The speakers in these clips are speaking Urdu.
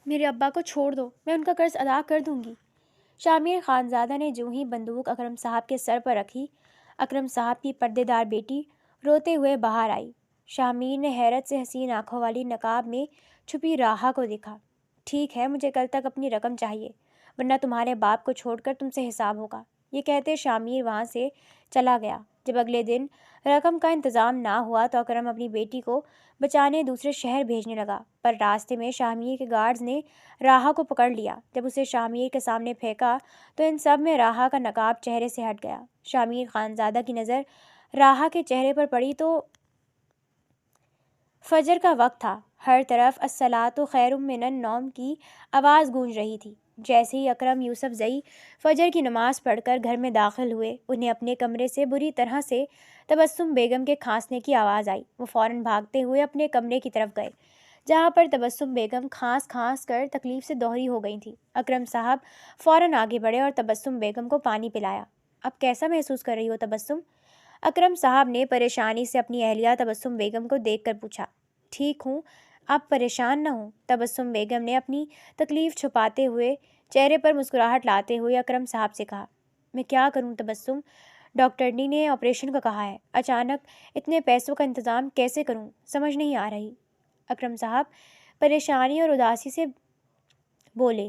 میرے ابا کو چھوڑ دو، میں ان کا قرض ادا کر دوں گی۔ شامیر خانزادہ نے جو ہی بندوق اکرم صاحب کے سر پر رکھی، اکرم صاحب کی پردے دار بیٹی روتے ہوئے باہر آئی۔ شامیر نے حیرت سے حسین آنکھوں والی نقاب میں چھپی راحہ کو دیکھا۔ ٹھیک ہے، مجھے کل تک اپنی رقم چاہیے، ورنہ تمہارے باپ کو چھوڑ کر تم سے حساب ہوگا۔ یہ کہتے شامیر وہاں سے چلا گیا۔ جب اگلے دن رقم کا انتظام نہ ہوا تو اکرم اپنی بیٹی کو بچانے دوسرے شہر بھیجنے لگا، پر راستے میں شامیر کے گارڈز نے راحہ کو پکڑ لیا۔ جب اسے شامیر کے سامنے پھینکا تو ان سب میں راحہ کا نقاب چہرے سے ہٹ گیا۔ شامیر خانزادہ کی نظر راحہ کے چہرے پر پڑی تو فجر کا وقت تھا۔ ہر طرف الصلاۃ خیر من النوم کی آواز گونج رہی تھی۔ جیسے ہی اکرم یوسف زئی فجر کی نماز پڑھ کر گھر میں داخل ہوئے، انہیں اپنے کمرے سے بری طرح سے تبسم بیگم کے کھانسنے کی آواز آئی۔ وہ فوراً بھاگتے ہوئے اپنے کمرے کی طرف گئے، جہاں پر تبسم بیگم کھانس کھانس کر تکلیف سے دوہری ہو گئی تھیں۔ اکرم صاحب فوراً آگے بڑھے اور تبسم بیگم کو پانی پلایا۔ اب کیسا محسوس کر رہی ہو تبسم؟ اکرم صاحب نے پریشانی سے اپنی اہلیہ تبسم بیگم کو دیکھ کر پوچھا۔ ٹھیک ہوں، آپ پریشان نہ ہوں، تبسم بیگم نے اپنی تکلیف چھپاتے ہوئے چہرے پر مسکراہٹ لاتے ہوئے اکرم صاحب سے کہا۔ میں کیا کروں تبسم؟ ڈاکٹرنی نے آپریشن کا کہا ہے، اچانک اتنے پیسوں کا انتظام کیسے کروں، سمجھ نہیں آ رہی۔ اکرم صاحب پریشانی اور اداسی سے بولے۔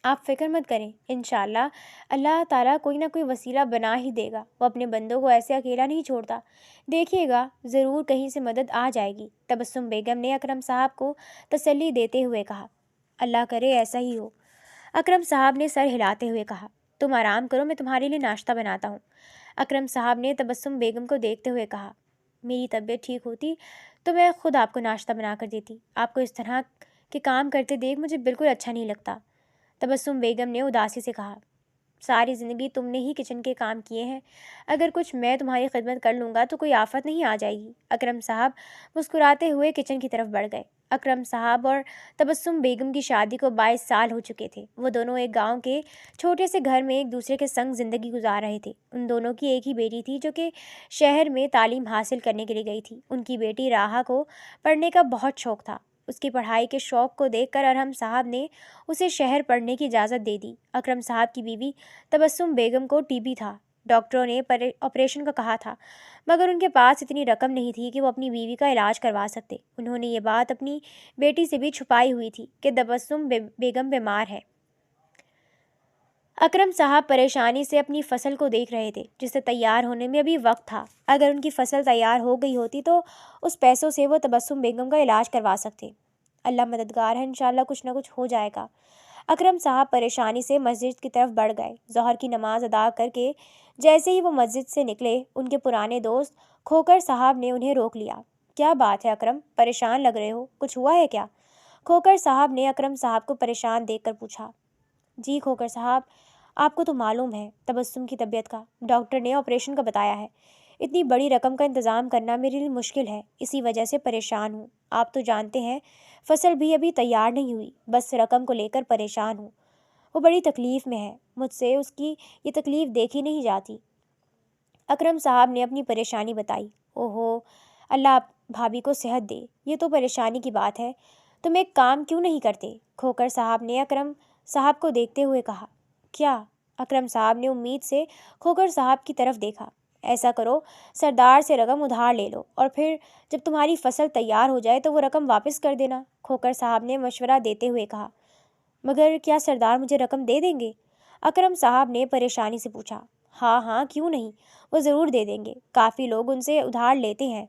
آپ فکر مت کریں، انشاءاللہ اللہ تعالیٰ کوئی نہ کوئی وسیلہ بنا ہی دے گا۔ وہ اپنے بندوں کو ایسے اکیلا نہیں چھوڑتا، دیکھیے گا ضرور کہیں سے مدد آ جائے گی۔ تبسم بیگم نے اکرم صاحب کو تسلی دیتے ہوئے کہا۔ اللہ کرے ایسا ہی ہو، اکرم صاحب نے سر ہلاتے ہوئے کہا۔ تم آرام کرو، میں تمہارے لیے ناشتہ بناتا ہوں، اکرم صاحب نے تبسم بیگم کو دیکھتے ہوئے کہا۔ میری طبیعت ٹھیک ہوتی تو میں خود آپ کو ناشتہ بنا کر دیتی، آپ کو اس طرح کے کام کرتے دیکھ مجھے بالکل اچھا نہیں لگتا، تبسم بیگم نے اداسی سے کہا۔ ساری زندگی تم نے ہی کچن کے کام کیے ہیں، اگر کچھ میں تمہاری خدمت کر لوں گا تو کوئی آفت نہیں آ جائے گی۔ اکرم صاحب مسکراتے ہوئے کچن کی طرف بڑھ گئے۔ اکرم صاحب اور تبسم بیگم کی شادی کو 22 سال ہو چکے تھے۔ وہ دونوں ایک گاؤں کے چھوٹے سے گھر میں ایک دوسرے کے سنگ زندگی گزار رہے تھے۔ ان دونوں کی ایک ہی بیٹی تھی جو کہ شہر میں تعلیم حاصل کرنے کے لیے گئی تھی۔ ان کی بیٹی راحہ کو پڑھنے کا بہت شوق تھا۔ اس کی پڑھائی کے شوق کو دیکھ کر ارحم صاحب نے اسے شہر پڑھنے کی اجازت دے دی۔ اکرم صاحب کی بیوی تبسم بیگم کو ٹی بی تھا، ڈاکٹروں نے آپریشن کا کہا تھا، مگر ان کے پاس اتنی رقم نہیں تھی کہ وہ اپنی بیوی کا علاج کروا سکتے۔ انہوں نے یہ بات اپنی بیٹی سے بھی چھپائی ہوئی تھی کہ تبسم بیگم بیمار ہے۔ اکرم صاحب پریشانی سے اپنی فصل کو دیکھ رہے تھے، جسے تیار ہونے میں ابھی وقت تھا۔ اگر ان کی فصل تیار ہو گئی ہوتی تو اس پیسوں سے وہ تبسم بیگم کا علاج کروا سکتے۔ اللہ مددگار ہے، انشاءاللہ کچھ نہ کچھ ہو جائے گا۔ اکرم صاحب پریشانی سے مسجد کی طرف بڑھ گئے۔ ظہر کی نماز ادا کر کے جیسے ہی وہ مسجد سے نکلے، ان کے پرانے دوست کھوکر صاحب نے انہیں روک لیا۔ کیا بات ہے اکرم، پریشان لگ رہے ہو، کچھ ہوا ہے کیا؟ کھوکر صاحب نے اکرم صاحب کو پریشان دیکھ کر پوچھا۔ جی کھوکر صاحب، آپ کو تو معلوم ہے تبسم کی طبیعت کا، ڈاکٹر نے آپریشن کا بتایا ہے۔ اتنی بڑی رقم کا انتظام کرنا میرے لیے مشکل ہے، اسی وجہ سے پریشان ہوں۔ آپ تو جانتے ہیں فصل بھی ابھی تیار نہیں ہوئی، بس رقم کو لے کر پریشان ہوں۔ وہ بڑی تکلیف میں ہے، مجھ سے اس کی یہ تکلیف دیکھی نہیں جاتی۔ اکرم صاحب نے اپنی پریشانی بتائی۔ اوہو، اللہ بھابھی کو صحت دے، یہ تو پریشانی کی بات ہے، تم ایک کام کیوں نہیں کرتے؟ کھوکر صاحب نے اکرم صاحب کو دیکھتے ہوئے کہا۔ کیا؟ اکرم صاحب نے امید سے کھوکر صاحب کی طرف دیکھا۔ ایسا کرو، سردار سے رقم ادھار لے لو اور پھر جب تمہاری فصل تیار ہو جائے تو وہ رقم واپس کر دینا، کھوکر صاحب نے مشورہ دیتے ہوئے کہا۔ مگر کیا سردار مجھے رقم دے دیں گے؟ اکرم صاحب نے پریشانی سے پوچھا۔ ہاں ہاں، کیوں نہیں، وہ ضرور دے دیں گے، کافی لوگ ان سے ادھار لیتے ہیں۔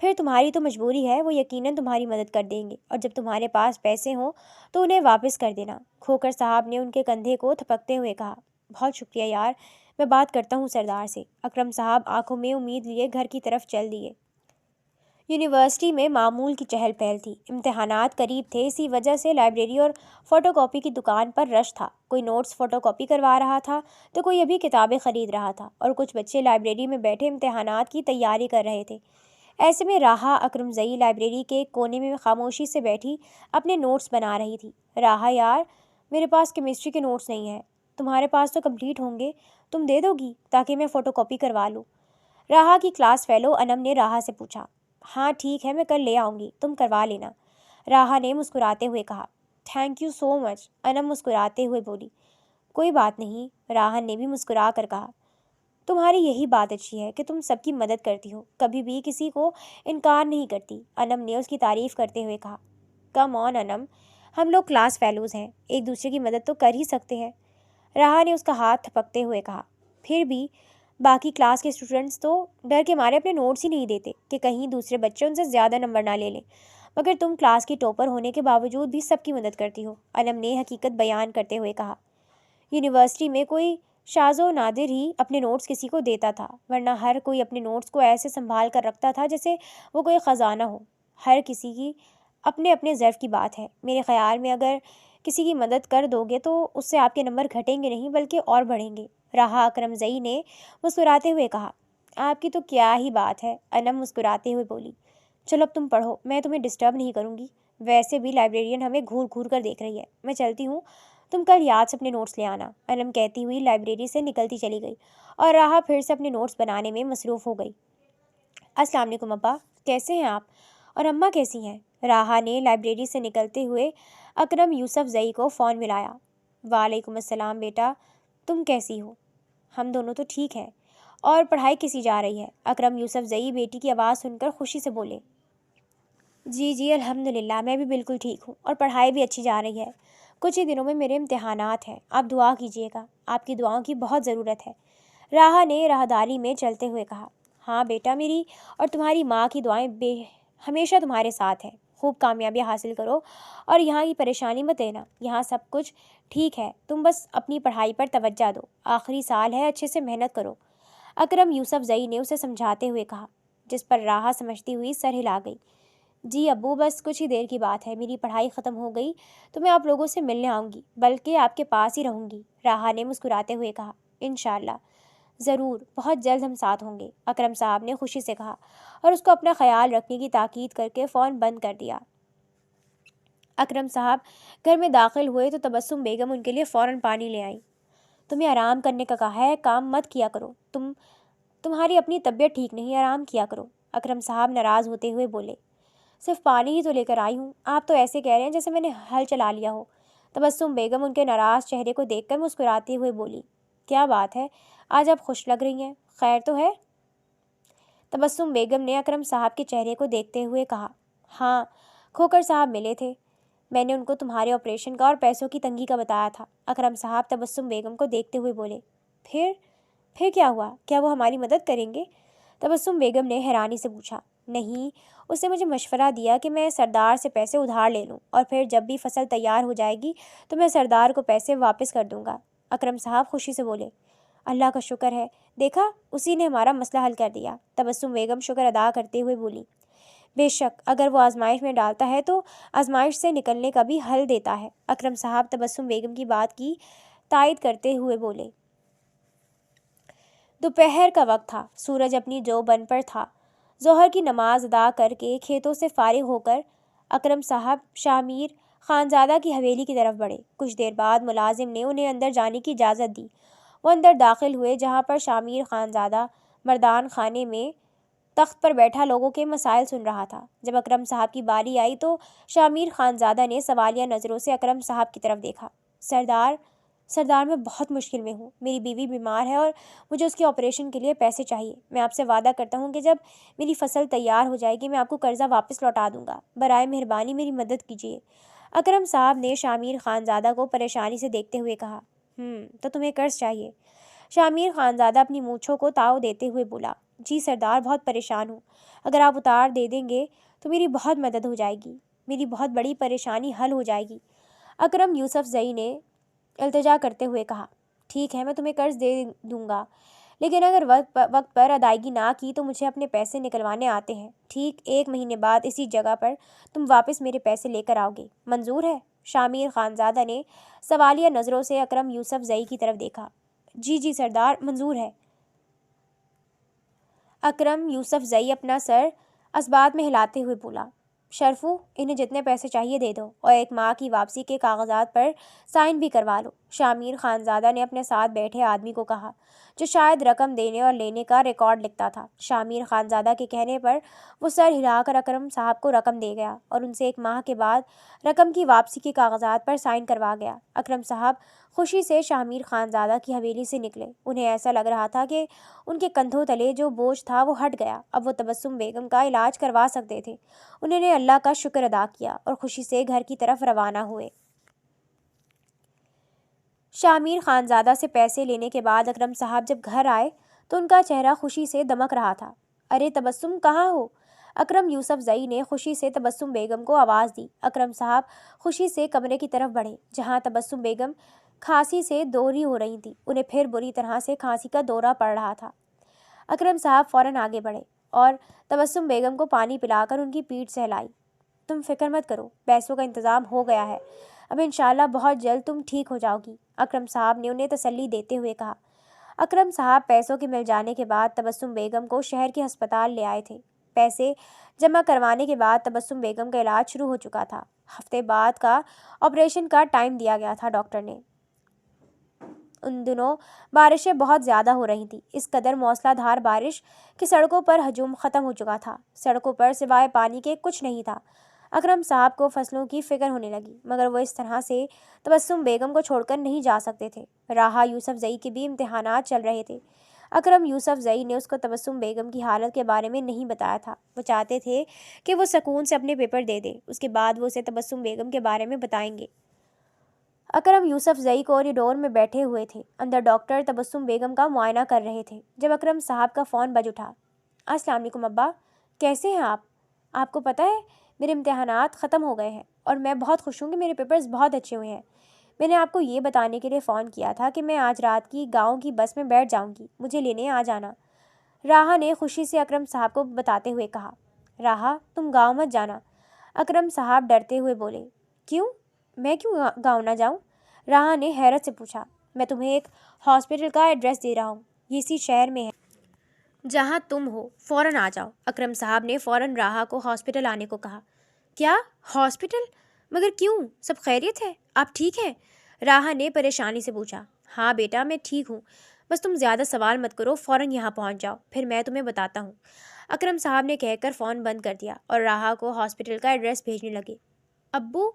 پھر تمہاری تو مجبوری ہے، وہ یقیناً تمہاری مدد کر دیں گے، اور جب تمہارے پاس پیسے ہوں تو انہیں واپس کر دینا، کھوکر صاحب نے ان کے کندھے کو تھپکتے ہوئے کہا۔ بہت شکریہ یار، میں بات کرتا ہوں سردار سے۔ اکرم صاحب آنکھوں میں امید لیے گھر کی طرف چل دیے۔ یونیورسٹی میں معمول کی چہل پہل تھی، امتحانات قریب تھے، اسی وجہ سے لائبریری اور فوٹو کاپی کی دکان پر رش تھا۔ کوئی نوٹس فوٹو کاپی کروا رہا تھا تو کوئی ابھی کتابیں خرید رہا تھا، اور کچھ بچے لائبریری میں بیٹھے امتحانات کی تیاری کر رہے تھے۔ ایسے میں راحہ اکرم زئی لائبریری کے ایک کونے میں خاموشی سے بیٹھی اپنے نوٹس بنا رہی تھی۔ راحہ یار، میرے پاس کیمسٹری کے نوٹس نہیں ہیں، تمہارے پاس تو کمپلیٹ ہوں گے، تم دے دو گی تاکہ میں فوٹو کاپی کروا لوں؟ راحہ کی کلاس فیلو انم نے راحہ سے پوچھا۔ ہاں ٹھیک ہے، میں کل لے آؤں گی، تم کروا لینا، راحہ نے مسکراتے ہوئے کہا۔ تھینک یو سو مچ، انم مسکراتے ہوئے بولی۔ کوئی بات نہیں، راہن نے بھی مسکرا کر کہا۔ تمہاری یہی بات اچھی ہے کہ تم سب کی مدد کرتی ہو، کبھی بھی کسی کو انکار نہیں کرتی، انم نے اس کی تعریف کرتے ہوئے کہا۔ کم آن انم، ہم لوگ کلاس فیلوز ہیں، ایک دوسرے کی مدد تو کر ہی سکتے ہیں، راہا نے اس کا ہاتھ تھپکتے ہوئے کہا۔ پھر بھی باقی کلاس کے اسٹوڈنٹس تو ڈر کے مارے اپنے نوٹس ہی نہیں دیتے کہ کہیں دوسرے بچے ان سے زیادہ نمبر نہ لے لیں، مگر تم کلاس کی ٹاپر ہونے کے باوجود بھی سب کی مدد کرتی ہو، انم نے حقیقت بیان کرتے ہوئے کہا۔ یونیورسٹی میں کوئی شاذ و نادر ہی اپنے نوٹس کسی کو دیتا تھا، ورنہ ہر کوئی اپنے نوٹس کو ایسے سنبھال کر رکھتا تھا جیسے وہ کوئی خزانہ ہو۔ ہر کسی کی اپنے اپنے ظرف کی بات ہے، میرے خیال میں اگر کسی کی مدد کر دو گے تو اس سے آپ کے نمبر گھٹیں گے نہیں بلکہ اور بڑھیں گے، راہا اکرم زئی نے مسکراتے ہوئے کہا۔ آپ کی تو کیا ہی بات ہے، انم مسکراتے ہوئے بولی۔ چلو اب تم پڑھو، میں تمہیں ڈسٹرب نہیں کروں گی، ویسے بھی لائبریرین ہمیں گھور گھور کر دیکھ رہی ہے، میں چلتی ہوں، تم کل یاد سے اپنے نوٹس لے آنا، انم کہتی ہوئی لائبریری سے نکلتی چلی گئی اور راہا پھر سے اپنے نوٹس بنانے میں مصروف ہو گئی۔ السلام علیکم ابا، کیسے ہیں آپ؟ اور اماں کیسی ہیں؟ راہا نے لائبریری سے نکلتے ہوئے اکرم یوسف زئی کو فون ملایا۔ وعلیکم السلام بیٹا، تم کیسی ہو؟ ہم دونوں تو ٹھیک ہیں، اور پڑھائی کیسی جا رہی ہے؟ اکرم یوسف زئی بیٹی کی آواز سن کر خوشی سے بولے۔ جی الحمدللہ، میں بھی بالکل ٹھیک ہوں اور پڑھائی بھی اچھی جا رہی ہے، کچھ ہی دنوں میں میرے امتحانات ہیں، آپ دعا کیجیے گا، آپ کی دعاؤں کی بہت ضرورت ہے، راہا نے راہداری میں چلتے ہوئے کہا۔ ہاں بیٹا، میری اور تمہاری ماں کی دعائیں ہمیشہ تمہارے ساتھ ہیں، خوب کامیابیاں حاصل کرو اور یہاں کی پریشانی مت لینا، یہاں سب کچھ ٹھیک ہے، تم بس اپنی پڑھائی پر توجہ دو، آخری سال ہے، اچھے سے محنت کرو، اکرم یوسف زئی نے اسے سمجھاتے ہوئے کہا، جس پر راہا سمجھتی ہوئی سر ہلا گئی۔ جی ابو، بس کچھ ہی دیر کی بات ہے، میری پڑھائی ختم ہو گئی تو میں آپ لوگوں سے ملنے آؤں گی، بلکہ آپ کے پاس ہی رہوں گی، راہا نے مسکراتے ہوئے کہا۔ انشاءاللہ، ضرور، بہت جلد ہم ساتھ ہوں گے، اکرم صاحب نے خوشی سے کہا اور اس کو اپنا خیال رکھنے کی تاکید کر کے فون بند کر دیا۔ اکرم صاحب گھر میں داخل ہوئے تو تبسم بیگم ان کے لیے فوراً پانی لے آئیں۔ تمہیں آرام کرنے کا کہا ہے، کام مت کیا کرو، تمہاری اپنی طبیعت ٹھیک نہیں، آرام کیا کرو، اکرم صاحب ناراض ہوتے ہوئے بولے۔ صرف پانی ہی تو لے کر آئی ہوں، آپ تو ایسے کہہ رہے ہیں جیسے میں نے حل چلا لیا ہو، تبسم بیگم ان کے ناراض چہرے کو دیکھ کر مسکراتے ہوئے بولی۔ کیا بات ہے، آج آپ خوش لگ رہی ہیں، خیر تو ہے؟ تبسم بیگم نے اکرم صاحب کے چہرے کو دیکھتے ہوئے کہا۔ ہاں، کھوکر صاحب ملے تھے، میں نے ان کو تمہارے آپریشن کا اور پیسوں کی تنگی کا بتایا تھا، اکرم صاحب تبسم بیگم کو دیکھتے ہوئے بولے۔ پھر کیا ہوا، کیا وہ ہماری مدد کریں گے؟ تبسم بیگم نے حیرانی سے پوچھا۔ نہیں، اس نے مجھے مشورہ دیا کہ میں سردار سے پیسے ادھار لے لوں اور پھر جب بھی فصل تیار ہو جائے گی تو میں سردار کو پیسے واپس کر دوں گا، اکرم صاحب خوشی سے بولے۔ اللہ کا شکر ہے، دیکھا، اسی نے ہمارا مسئلہ حل کر دیا، تبسم بیگم شکر ادا کرتے ہوئے بولی۔ بے شک، اگر وہ آزمائش میں ڈالتا ہے تو آزمائش سے نکلنے کا بھی حل دیتا ہے، اکرم صاحب تبسم بیگم کی بات کی تائید کرتے ہوئے بولے۔ دوپہر کا وقت تھا، سورج اپنی جو بن پر تھا، ظہر کی نماز ادا کر کے کھیتوں سے فارغ ہو کر اکرم صاحب شامیر خانزادہ کی حویلی کی طرف بڑھے۔ کچھ دیر بعد ملازم نے انہیں اندر جانے کی اجازت دی، وہ اندر داخل ہوئے جہاں پر شامیر خانزادہ مردان خانے میں تخت پر بیٹھا لوگوں کے مسائل سن رہا تھا۔ جب اکرم صاحب کی باری آئی تو شامیر خانزادہ نے سوالیہ نظروں سے اکرم صاحب کی طرف دیکھا۔ سردار میں بہت مشکل میں ہوں، میری بیوی بیمار ہے اور مجھے اس کے آپریشن کے لیے پیسے چاہیے، میں آپ سے وعدہ کرتا ہوں کہ جب میری فصل تیار ہو جائے گی میں آپ کو قرضہ واپس لوٹا دوں گا، برائے مہربانی میری مدد کیجیے، اکرم صاحب نے شامیر خانزادہ کو پریشانی سے دیکھتے ہوئے کہا۔ تو تمہیں قرض چاہیے؟ شامیر خانزادہ اپنی مونچھوں کو تاؤ دیتے ہوئے بولا۔ جی سردار، بہت پریشان ہوں، اگر آپ اتار دے دیں گے تو میری بہت مدد ہو جائے گی، میری بہت بڑی پریشانی حل ہو جائے گی، اکرم یوسف زئی نے التجا کرتے ہوئے کہا۔ ٹھیک ہے، میں تمہیں قرض دے دوں گا، لیکن اگر وقت پر ادائیگی نہ کی تو مجھے اپنے پیسے نکلوانے آتے ہیں، ٹھیک 1 مہینے بعد اسی جگہ پر تم واپس میرے پیسے لے کر آؤ گے، منظور ہے؟ شامیر خانزادہ نے سوالیہ نظروں سے اکرم یوسف زئی کی طرف دیکھا۔ جی سردار، منظور ہے، اکرم یوسف زئی اپنا سر اثبات میں ہلاتے ہوئے بولا۔ شرفو انہیں جتنے پیسے چاہیے دے دو اور ایک ماہ کی واپسی کے کاغذات پر سائن بھی کروا لو، شامیر خانزادہ نے اپنے ساتھ بیٹھے آدمی کو کہا جو شاید رقم دینے اور لینے کا ریکارڈ لکھتا تھا۔ شامیر خانزادہ کے کہنے پر وہ سر ہلا کر اکرم صاحب کو رقم دے گیا اور ان سے 1 ماہ کے بعد رقم کی واپسی کے کاغذات پر سائن کروا گیا۔ اکرم صاحب خوشی سے شامیر خانزادہ کی حویلی سے نکلے۔ انہیں ایسا لگ رہا تھا کہ ان کے کندھوں تلے جو بوجھ تھا وہ ہٹ گیا۔ اب وہ تبسم بیگم کا علاج کروا سکتے تھے۔ انہوں نے اللہ کا شکر ادا کیا اور خوشی سے گھر کی طرف روانہ ہوئے۔ شامیر خانزادہ سے پیسے لینے کے بعد اکرم صاحب جب گھر آئے تو ان کا چہرہ خوشی سے دمک رہا تھا۔ ارے تبسم کہاں ہو؟ اکرم یوسف زئی نے خوشی سے تبسم بیگم کو آواز دی۔ اکرم صاحب خوشی سے کمرے کی طرف بڑھے جہاں تبسم بیگم کھانسی سے دوری ہو رہی تھی۔ انہیں پھر بری طرح سے کھانسی کا دورہ پڑ رہا تھا۔ اکرم صاحب فوراً آگے بڑھے اور تبسم بیگم کو پانی پلا کر ان کی پیٹھ سہلائی۔ تم فکر مت کرو، پیسوں کا انتظام ہو گیا ہے، اب انشاءاللہ بہت جلد تم ٹھیک ہو جاؤ گی، اکرم صاحب نے انہیں تسلی دیتے ہوئے کہا۔ اکرم صاحب پیسوں کے مل جانے کے بعد تبسم بیگم کو شہر کے ہسپتال لے آئے تھے۔ پیسے جمع کروانے کے بعد تبسم بیگم کا علاج شروع ہو چکا تھا۔ ہفتے بعد کا آپریشن کا ٹائم دیا گیا تھا ڈاکٹر نے۔ ان دنوں بارشیں بہت زیادہ ہو رہی تھیں، اس قدر موسلا دھار بارش کہ سڑکوں پر ہجوم ختم ہو چکا تھا۔ سڑکوں پر سوائے پانی کے کچھ نہیں تھا۔ اکرم صاحب کو فصلوں کی فکر ہونے لگی، مگر وہ اس طرح سے تبسم بیگم کو چھوڑ کر نہیں جا سکتے تھے۔ راحہ یوسف زئی کے بھی امتحانات چل رہے تھے۔ اکرم یوسف زئی نے اس کو تبسم بیگم کی حالت کے بارے میں نہیں بتایا تھا۔ وہ چاہتے تھے کہ وہ سکون سے اپنے پیپر دے دے، اس کے بعد وہ اسے تبسم بیگم کے بارے میں بتائیں گے۔ اکرم یوسف زئی کوریڈور میں بیٹھے ہوئے تھے۔ اندر ڈاکٹر تبسم بیگم کا معائنہ کر رہے تھے جب اکرم صاحب کا فون بج اٹھا۔ السلام علیکم ابا، کیسے ہیں آپ؟ آپ کو پتہ ہے میرے امتحانات ختم ہو گئے ہیں اور میں بہت خوش ہوں کہ میرے پیپرز بہت اچھے ہوئے ہیں۔ میں نے آپ کو یہ بتانے کے لیے فون کیا تھا کہ میں آج رات کی گاؤں کی بس میں بیٹھ جاؤں گی، مجھے لینے آ جانا، راحہ نے خوشی سے اکرم صاحب کو بتاتے ہوئے کہا۔ راحہ تم گاؤں مت جانا، اکرم صاحب ڈرتے ہوئے بولے۔ کیوں؟ میں کیوں گاؤں نہ جاؤں؟ راحہ نے حیرت سے پوچھا۔ میں تمہیں ایک ہاسپٹل کا ایڈریس دے رہا ہوں، یہ اسی شہر میں ہے، جہاں تم ہو فوراً آ جاؤ۔ اکرم صاحب نے فوراً راحہ کو ہاسپٹل آنے کو کہا۔ کیا ہاسپٹل؟ مگر کیوں؟ سب خیریت ہے؟ آپ ٹھیک ہیں؟ راحہ نے پریشانی سے پوچھا۔ ہاں بیٹا میں ٹھیک ہوں، بس تم زیادہ سوال مت کرو، فوراً یہاں پہنچ جاؤ، پھر میں تمہیں بتاتا ہوں، اکرم صاحب نے کہہ کر فون بند کر دیا اور راحہ کو ہاسپٹل کا ایڈریس بھیجنے لگے۔ ابو،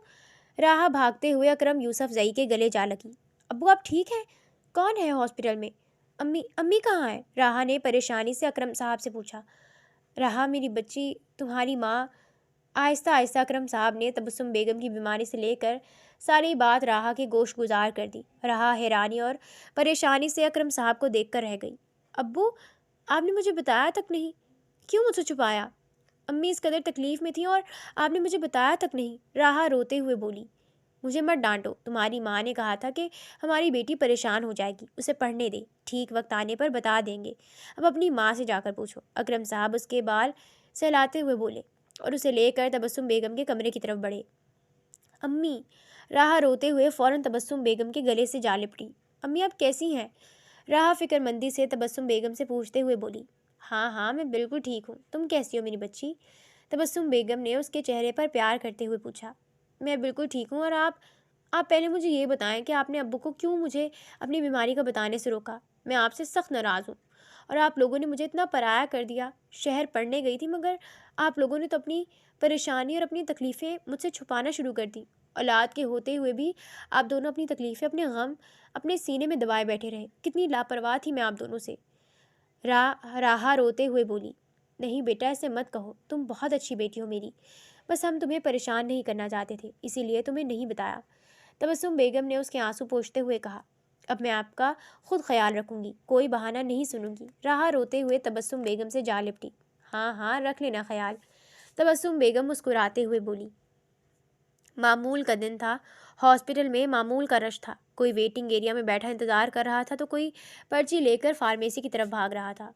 راحہ بھاگتے ہوئے اکرم یوسف زئی کے گلے جا لگی۔ ابو آپ ٹھیک ہیں؟ کون ہے ہاسپٹل میں؟ امی کہاں ہے؟ راحہ نے پریشانی سے اکرم صاحب سے پوچھا۔ راحہ میری بچی، تمہاری ماں، آہستہ آہستہ اکرم صاحب نے تبسم بیگم کی بیماری سے لے کر ساری بات راحہ کے گوش گزار کر دی۔ راحہ حیرانی اور پریشانی سے اکرم صاحب کو دیکھ کر رہ گئی۔ ابو آپ نے مجھے بتایا تک نہیں، کیوں مجھ سے چھپایا؟ امی اس قدر تکلیف میں تھیں اور آپ نے مجھے بتایا تک نہیں، راحہ روتے ہوئے بولی۔ مجھے مت ڈانٹو، تمہاری ماں نے کہا تھا کہ ہماری بیٹی پریشان ہو جائے گی، اسے پڑھنے دے، ٹھیک وقت آنے پر بتا دیں گے، اب اپنی ماں سے جا کر پوچھو۔ اکرم صاحب اس کے بال سہلاتے ہوئے بولے اور اسے لے کر تبسم بیگم کے کمرے کی طرف بڑھے۔ امی، راحہ روتے ہوئے فوراً تبسم بیگم کے گلے سے جا لپٹی۔ امی آپ کیسی ہیں؟ راحہ فکر مندی سے تبسم بیگم سے پوچھتے ہوئے بولی۔ ہاں میں بالکل ٹھیک ہوں، تم کیسی ہو میری بچی؟ تبسم بیگم نے اس کے چہرے پر پیار کرتے ہوئے پوچھا۔ میں بالکل ٹھیک ہوں، اور آپ پہلے مجھے یہ بتائیں کہ آپ نے ابو کو کیوں مجھے اپنی بیماری کا بتانے سے روکا؟ میں آپ سے سخت ناراض ہوں اور آپ لوگوں نے مجھے اتنا پرایا کر دیا۔ شہر پڑھنے گئی تھی مگر آپ لوگوں نے تو اپنی پریشانی اور اپنی تکلیفیں مجھ سے چھپانا شروع کر دی۔ اولاد کے ہوتے ہوئے بھی آپ دونوں اپنی تکلیفیں، اپنے غم اپنے سینے میں دبائے بیٹھے رہے۔ کتنی لاپرواہ تھی میں آپ دونوں سے۔ راحہ روتے ہوئے بولی۔ نہیں بیٹا ایسے مت کہو، تم بہت اچھی بیٹی ہو میری، بس ہم تمہیں پریشان نہیں کرنا چاہتے تھے، اسی لیے تمہیں نہیں بتایا۔ تبسم بیگم نے اس کے آنسو پوچھتے ہوئے کہا۔ اب میں آپ کا خود خیال رکھوں گی، کوئی بہانہ نہیں سنوں گی۔ راحہ روتے ہوئے تبسم بیگم سے جا لپٹی۔ ہاں رکھ لینا خیال، تبسم بیگم مسکراتے ہوئے بولی۔ معمول کا دن تھا، ہاسپٹل میں معمول کا رش تھا، کوئی ویٹنگ ایریا میں بیٹھا انتظار کر رہا تھا تو کوئی پرچی لے کر فارمیسی کی طرف بھاگ رہا تھا۔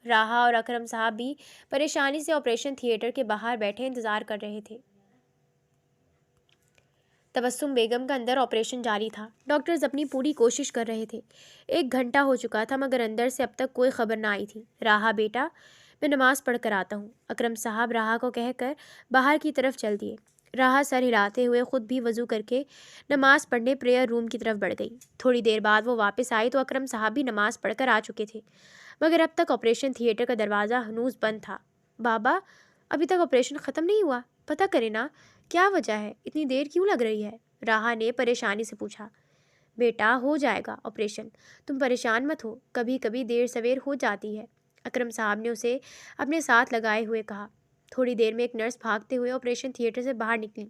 راحہ اور اکرم صاحب بھی پریشانی سے آپریشن تھیٹر کے باہر بیٹھے انتظار کر رہے تھے۔ تبسم بیگم کا اندر آپریشن جاری تھا، ڈاکٹرز اپنی پوری کوشش کر رہے تھے۔ 1 گھنٹہ ہو چکا تھا مگر اندر سے اب تک کوئی خبر نہ آئی تھی۔ راحہ بیٹا، میں نماز پڑھ کر آتا ہوں۔ اکرم صاحب راہا کو کہہ کر باہر کی طرف چل دیے۔ راہا سر ہلاتے ہوئے خود بھی وضو کر کے نماز پڑھنے پریئر روم کی طرف بڑھ گئی۔ تھوڑی دیر بعد وہ واپس آئی تو اکرم صاحب بھی نماز پڑھ کر آ چکے تھے، مگر اب تک آپریشن تھیٹر کا دروازہ ہنوز بند تھا۔ بابا، ابھی تک آپریشن ختم نہیں ہوا؟ پتہ کرے نا کیا وجہ ہے، اتنی دیر کیوں لگ رہی ہے؟ راہا نے پریشانی سے پوچھا۔ بیٹا، ہو جائے گا آپریشن، تم پریشان مت ہو، کبھی کبھی دیر سویر ہو جاتی ہے، اکرم صاحب نے اسے اپنے ساتھ لگائے ہوئے کہا۔ تھوڑی دیر میں ایک نرس بھاگتے ہوئے آپریشن تھیٹر سے باہر نکلی۔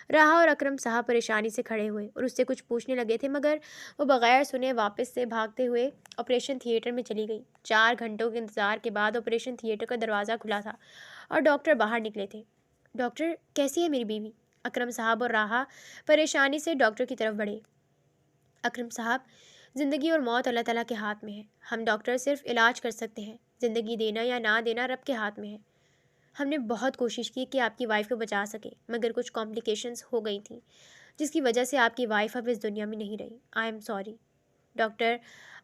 راہا اور اکرم صاحب پریشانی سے کھڑے ہوئے اور اس سے کچھ پوچھنے لگے تھے، مگر وہ بغیر سنے واپس سے بھاگتے ہوئے آپریشن تھیٹر میں چلی گئی۔ 4 گھنٹوں کے انتظار کے بعد آپریشن تھیٹر کا دروازہ کھلا تھا اور ڈاکٹر باہر نکلے تھے۔ ڈاکٹر، کیسی ہے میری بیوی؟ اکرم صاحب اور راہا پریشانی سے ڈاکٹر کی طرف بڑھے۔ اکرم صاحب، زندگی اور موت اللہ تعالیٰ کے ہاتھ میں ہے، ہم ڈاکٹر صرف علاج کر سکتے ہیں، زندگی دینا یا نہ دینا رب کے ہاتھ میں ہے۔ ہم نے بہت کوشش کی کہ آپ کی وائف کو بچا سکیں، مگر کچھ کمپلیکیشنز ہو گئی تھیں جس کی وجہ سے آپ کی وائف اب اس دنیا میں نہیں رہی۔ I am sorry. ڈاکٹر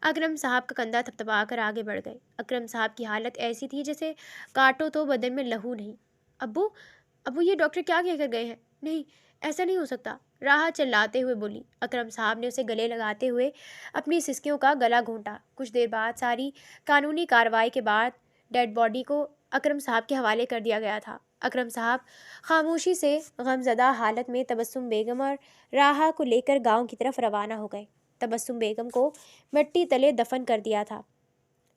اکرم صاحب کا کندھا تھپتھپا کر آگے بڑھ گئے۔ اکرم صاحب کی حالت ایسی تھی جیسے کاٹو تو بدن میں لہو نہیں۔ ابو یہ ڈاکٹر کیا کہہ کر گئے ہیں؟ نہیں، ایسا نہیں ہو سکتا، راہا چلاتے ہوئے بولی۔ اکرم صاحب نے اسے گلے لگاتے ہوئے اپنی سسکیوں کا گلا گھونٹا۔ کچھ دیر بعد ساری قانونی کارروائی کے بعد ڈیڈ باڈی کو اکرم صاحب کے حوالے کر دیا گیا تھا۔ اکرم صاحب خاموشی سے غمزدہ حالت میں تبسم بیگم اور راہا کو لے کر گاؤں کی طرف روانہ ہو گئے۔ تبسم بیگم کو مٹی تلے دفن کر دیا تھا۔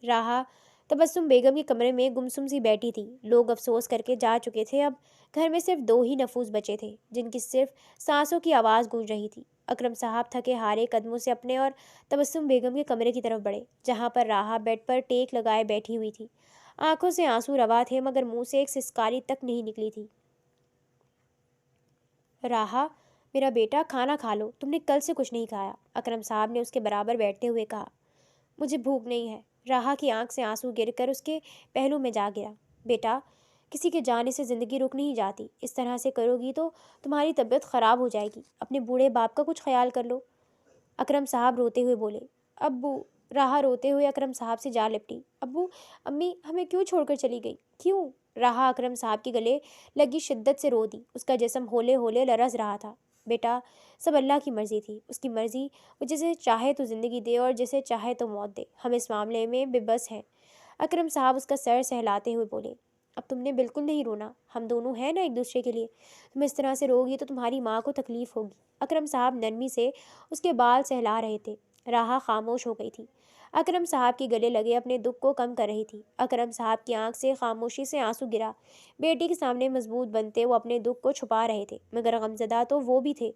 راہا تبسم بیگم کے کمرے میں گمسم سی بیٹھی تھی۔ لوگ افسوس کر کے جا چکے تھے، اب گھر میں صرف 2 ہی نفوس بچے تھے جن کی صرف سانسوں کی آواز گونج رہی تھی۔ اکرم صاحب تھکے ہارے قدموں سے اپنے اور تبسم بیگم کے کمرے کی طرف بڑھے، جہاں پر راہا بیڈ پر ٹیک لگائے بیٹھی ہوئی تھی۔ آنکھوں سے آنسو روا تھے، مگر منہ سے ایک سسکاری تک نہیں نکلی تھی۔ راہا، میرا بیٹا، کھانا کھا لو، تم نے کل سے کچھ نہیں کھایا، اکرم صاحب نے اس کے برابر بیٹھتے ہوئے کہا۔ مجھے بھوک نہیں ہے۔ راہا کی آنکھ سے آنسو گر کر اس کے پہلو میں جا گرا۔ بیٹا، کسی کے جانے سے زندگی رک نہیں جاتی، اس طرح سے کرو گی تو تمہاری طبیعت خراب ہو جائے گی، اپنے بوڑھے باپ کا کچھ خیال کر لو، اکرم صاحب روتے ہوئے بولے۔ ابو، راہا روتے ہوئے اکرم صاحب سے جا لپٹی۔ ابو، امی ہمیں کیوں چھوڑ کر چلی گئی؟ کیوں؟ راہا اکرم صاحب کے گلے لگی شدت سے رو دی۔ اس کا جسم ہولے ہولے لرز رہا تھا۔ بیٹا، سب اللہ کی مرضی تھی، اس کی مرضی، وہ جسے چاہے تو زندگی دے اور جسے چاہے تو موت دے، ہم اس معاملے میں بے بس ہیں۔ اکرم صاحب اس کا سر سہلاتے ہوئے بولے۔ اب تم نے بالکل نہیں رونا، ہم دونوں ہیں نا ایک دوسرے کے لیے، تم اس طرح سے روگی تو تمہاری ماں کو تکلیف ہوگی۔ اکرم صاحب نرمی سے اس کے بال سہلا رہے تھے۔ راہا خاموش ہو گئی تھی، اکرم صاحب کے گلے لگے اپنے دکھ کو کم کر رہی تھی۔ اکرم صاحب کی آنکھ سے خاموشی سے آنسو گرا۔ بیٹی کے سامنے مضبوط بنتے وہ اپنے دکھ کو چھپا رہے تھے، مگر غمزدہ تو وہ بھی تھے۔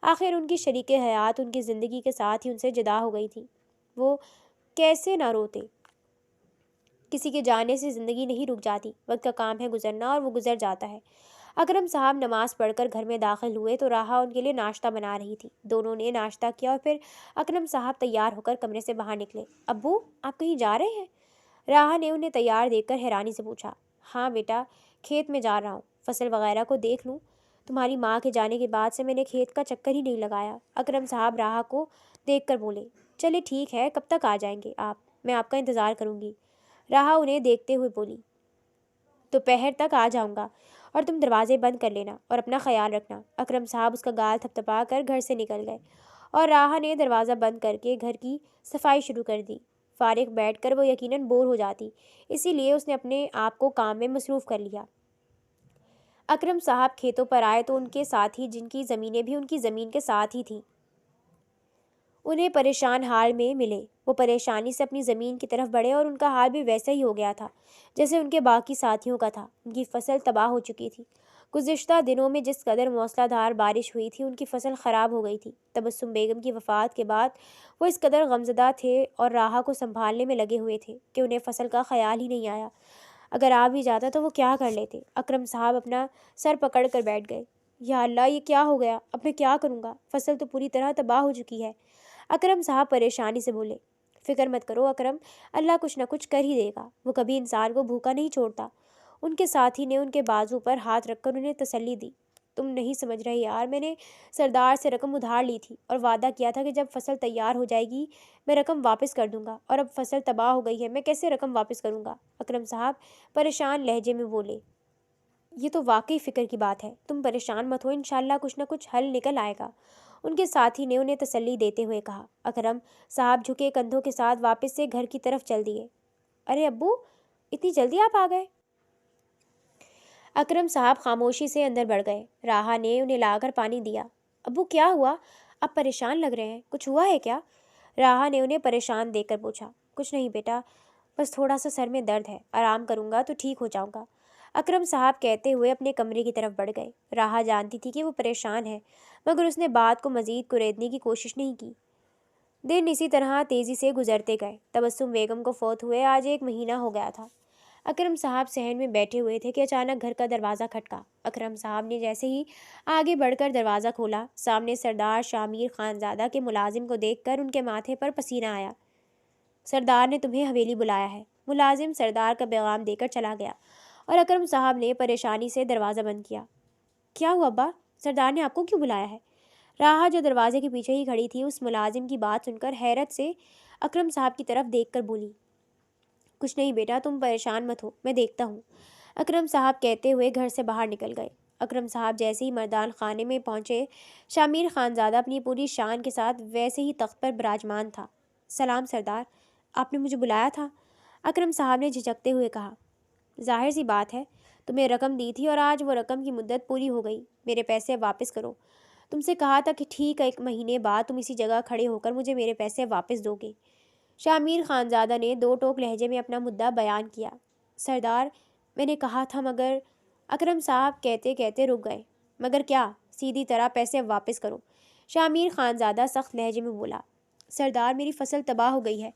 آخر ان کی شریک حیات ان کی زندگی کے ساتھ ہی ان سے جدا ہو گئی تھی، وہ کیسے نہ روتے؟ کسی کے جانے سے زندگی نہیں رک جاتی، وقت کا کام ہے گزرنا اور وہ گزر جاتا ہے۔ اکرم صاحب نماز پڑھ کر گھر میں داخل ہوئے تو راہا ان کے لیے ناشتہ بنا رہی تھی۔ دونوں نے ناشتہ کیا اور پھر اکرم صاحب تیار ہو کر کمرے سے باہر نکلے۔ ابو، آپ کہیں جا رہے ہیں؟ راہا نے انہیں تیار دیکھ کر حیرانی سے پوچھا۔ ہاں بیٹا، کھیت میں جا رہا ہوں، فصل وغیرہ کو دیکھ لوں، تمہاری ماں کے جانے کے بعد سے میں نے کھیت کا چکر ہی نہیں لگایا۔ اکرم صاحب راہا کو دیکھ کر بولے۔ چلے ٹھیک ہے، کب تک آ جائیں گے آپ؟ میں آپ کا انتظار کروں گی، راہا انہیں دیکھتے ہوئے بولی۔ دوپہر تک آ جاؤں گا، اور تم دروازے بند کر لینا اور اپنا خیال رکھنا۔ اکرم صاحب اس کا گال تھپتھپا کر گھر سے نکل گئے اور راہا نے دروازہ بند کر کے گھر کی صفائی شروع کر دی۔ فارغ بیٹھ کر وہ یقیناً بور ہو جاتی، اسی لیے اس نے اپنے آپ کو کام میں مصروف کر لیا۔ اکرم صاحب کھیتوں پر آئے تو ان کے ساتھی جن کی زمینیں بھی ان کی زمین کے ساتھ ہی تھیں انہیں پریشان حال میں ملے۔ وہ پریشانی سے اپنی زمین کی طرف بڑھے اور ان کا حال بھی ویسا ہی ہو گیا تھا جیسے ان کے باقی ساتھیوں کا تھا۔ ان کی فصل تباہ ہو چکی تھی۔ گزشتہ دنوں میں جس قدر موسلا دھار بارش ہوئی تھی ان کی فصل خراب ہو گئی تھی۔ تبسم بیگم کی وفات کے بعد وہ اس قدر غمزدہ تھے اور راہا کو سنبھالنے میں لگے ہوئے تھے کہ انہیں فصل کا خیال ہی نہیں آیا۔ اگر آ بھی جاتا تو وہ کیا کر لیتے؟ اکرم صاحب اپنا سر پکڑ کر بیٹھ گئے۔ یا اللہ، یہ کیا ہو گیا؟ اب میں کیا کروں گا؟ فصل تو پوری طرح تباہ ہو چکی ہے۔ اکرم صاحب پریشانی سے بولے۔ فکر مت کرو اکرم، اللہ کچھ نہ کچھ کر ہی دے گا، وہ کبھی انسان کو بھوکا نہیں چھوڑتا۔ ان کے ساتھی نے ان کے بازو پر ہاتھ رکھ کر انہیں تسلی دی۔ تم نہیں سمجھ رہے یار، میں نے سردار سے رقم ادھار لی تھی اور وعدہ کیا تھا کہ جب فصل تیار ہو جائے گی میں رقم واپس کر دوں گا، اور اب فصل تباہ ہو گئی ہے، میں کیسے رقم واپس کروں گا؟ اکرم صاحب پریشان لہجے میں بولے۔ یہ تو واقعی فکر کی بات ہے، تم پریشان مت ہو، انشاءاللہ کچھ نہ کچھ حل نکل آئے گا، ان کے ساتھی نے انہیں تسلی دیتے ہوئے کہا۔ اکرم صاحب جھکے کندھوں کے ساتھ واپس سے گھر کی طرف چل دیے۔ ارے ابو، اتنی جلدی آپ آ گئے؟ اکرم صاحب خاموشی سے اندر بڑھ گئے۔ راہا نے انہیں لا کر پانی دیا۔ ابو کیا ہوا؟ آپ پریشان لگ رہے ہیں، کچھ ہوا ہے کیا؟ راہا نے انہیں پریشان دیکھ کر پوچھا۔ کچھ نہیں بیٹا، بس تھوڑا سا سر میں درد ہے، آرام کروں گا تو ٹھیک ہو جاؤں گا، اکرم صاحب کہتے ہوئے اپنے کمرے کی طرف بڑھ گئے۔ راہا جانتی تھی کہ وہ پریشان ہے، مگر اس نے بات کو مزید کریدنے کی کوشش نہیں کی۔ دن اسی طرح تیزی سے گزرتے گئے۔ تبسم بیگم کو فوت ہوئے آج 1 مہینہ ہو گیا تھا۔ اکرم صاحب صحن میں بیٹھے ہوئے تھے کہ اچانک گھر کا دروازہ کھٹکا۔ اکرم صاحب نے جیسے ہی آگے بڑھ کر دروازہ کھولا، سامنے سردار شامیر خانزادہ کے ملازم کو دیکھ کر ان کے ماتھے پر پسینہ آیا۔ سردار نے تمہیں حویلی بلایا ہے، ملازم سردار کا پیغام دے کر چلا گیا اور اکرم صاحب نے پریشانی سے دروازہ بند کیا۔ کیا ہوا ابا؟ سردار نے آپ کو کیوں بلایا ہے؟ راہا جو دروازے کے پیچھے ہی کھڑی تھی اس ملازم کی بات سن کر حیرت سے اکرم صاحب کی طرف دیکھ کر بولی۔ کچھ نہیں بیٹا، تم پریشان مت ہو، میں دیکھتا ہوں، اکرم صاحب کہتے ہوئے گھر سے باہر نکل گئے۔ اکرم صاحب جیسے ہی مردان خانے میں پہنچے، شامیر خانزادہ اپنی پوری شان کے ساتھ ویسے ہی تخت پر براجمان تھا۔ سلام سردار، آپ نے مجھے بلایا تھا؟ اکرم صاحب نے جھجکتے ہوئے کہا۔ ظاہر سی بات ہے، تمہیں رقم دی تھی اور آج وہ رقم کی مدت پوری ہو گئی، میرے پیسے واپس کرو۔ تم سے کہا تھا کہ ٹھیک 1 مہینے بعد تم اسی جگہ کھڑے ہو کر مجھے میرے پیسے واپس دو گے۔ شامیر خانزادہ نے 2 ٹوک لہجے میں اپنا مدعا بیان کیا۔ سردار، میں نے کہا تھا مگر، اکرم صاحب کہتے کہتے رک گئے۔ مگر کیا؟ سیدھی طرح پیسے واپس کرو، شامیر خانزادہ سخت لہجے میں بولا۔ سردار، میری فصل تباہ ہو گئی ہے،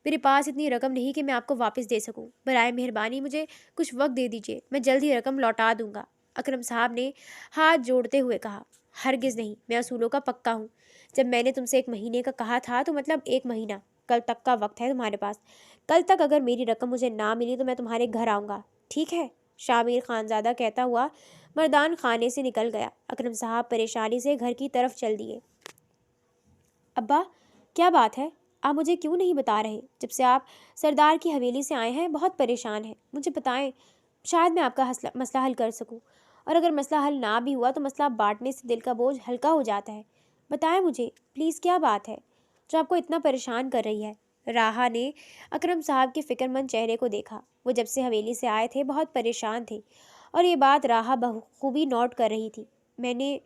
میرے پاس اتنی رقم نہیں کہ میں آپ کو واپس دے سکوں، برائے مہربانی مجھے کچھ وقت دے دیجیے، میں جلد ہی رقم لوٹا دوں گا، اکرم صاحب نے ہاتھ جوڑتے ہوئے کہا۔ ہرگز نہیں، میں اصولوں کا پکا ہوں، جب میں نے تم سے 1 مہینے کا کہا تھا تو مطلب 1 مہینہ، کل تک کا وقت ہے تمہارے پاس، کل تک اگر میری رقم مجھے نہ ملی تو میں تمہارے گھر آؤں گا، ٹھیک ہے؟ شامیر خانزادہ کہتا ہوا مردان خانے سے نکل گیا۔ اکرم صاحب پریشانی سے گھر کی طرف چل دیے۔ ابا، کیا بات ہے؟ آپ مجھے کیوں نہیں بتا رہے؟ جب سے آپ سردار کی حویلی سے آئے ہیں بہت پریشان ہیں، مجھے بتائیں، شاید میں آپ کا مسئلہ حل کر سکوں، اور اگر مسئلہ حل نہ بھی ہوا تو مسئلہ بانٹنے سے دل کا بوجھ ہلکا ہو جاتا ہے۔ بتائیں مجھے پلیز، کیا بات ہے جو آپ کو اتنا پریشان کر رہی ہے؟ راہا نے اکرم صاحب کے فکر مند چہرے کو دیکھا۔ وہ جب سے حویلی سے آئے تھے بہت پریشان تھے، اور یہ بات راہا بخوبی نوٹ کر رہی تھی۔ میں نے،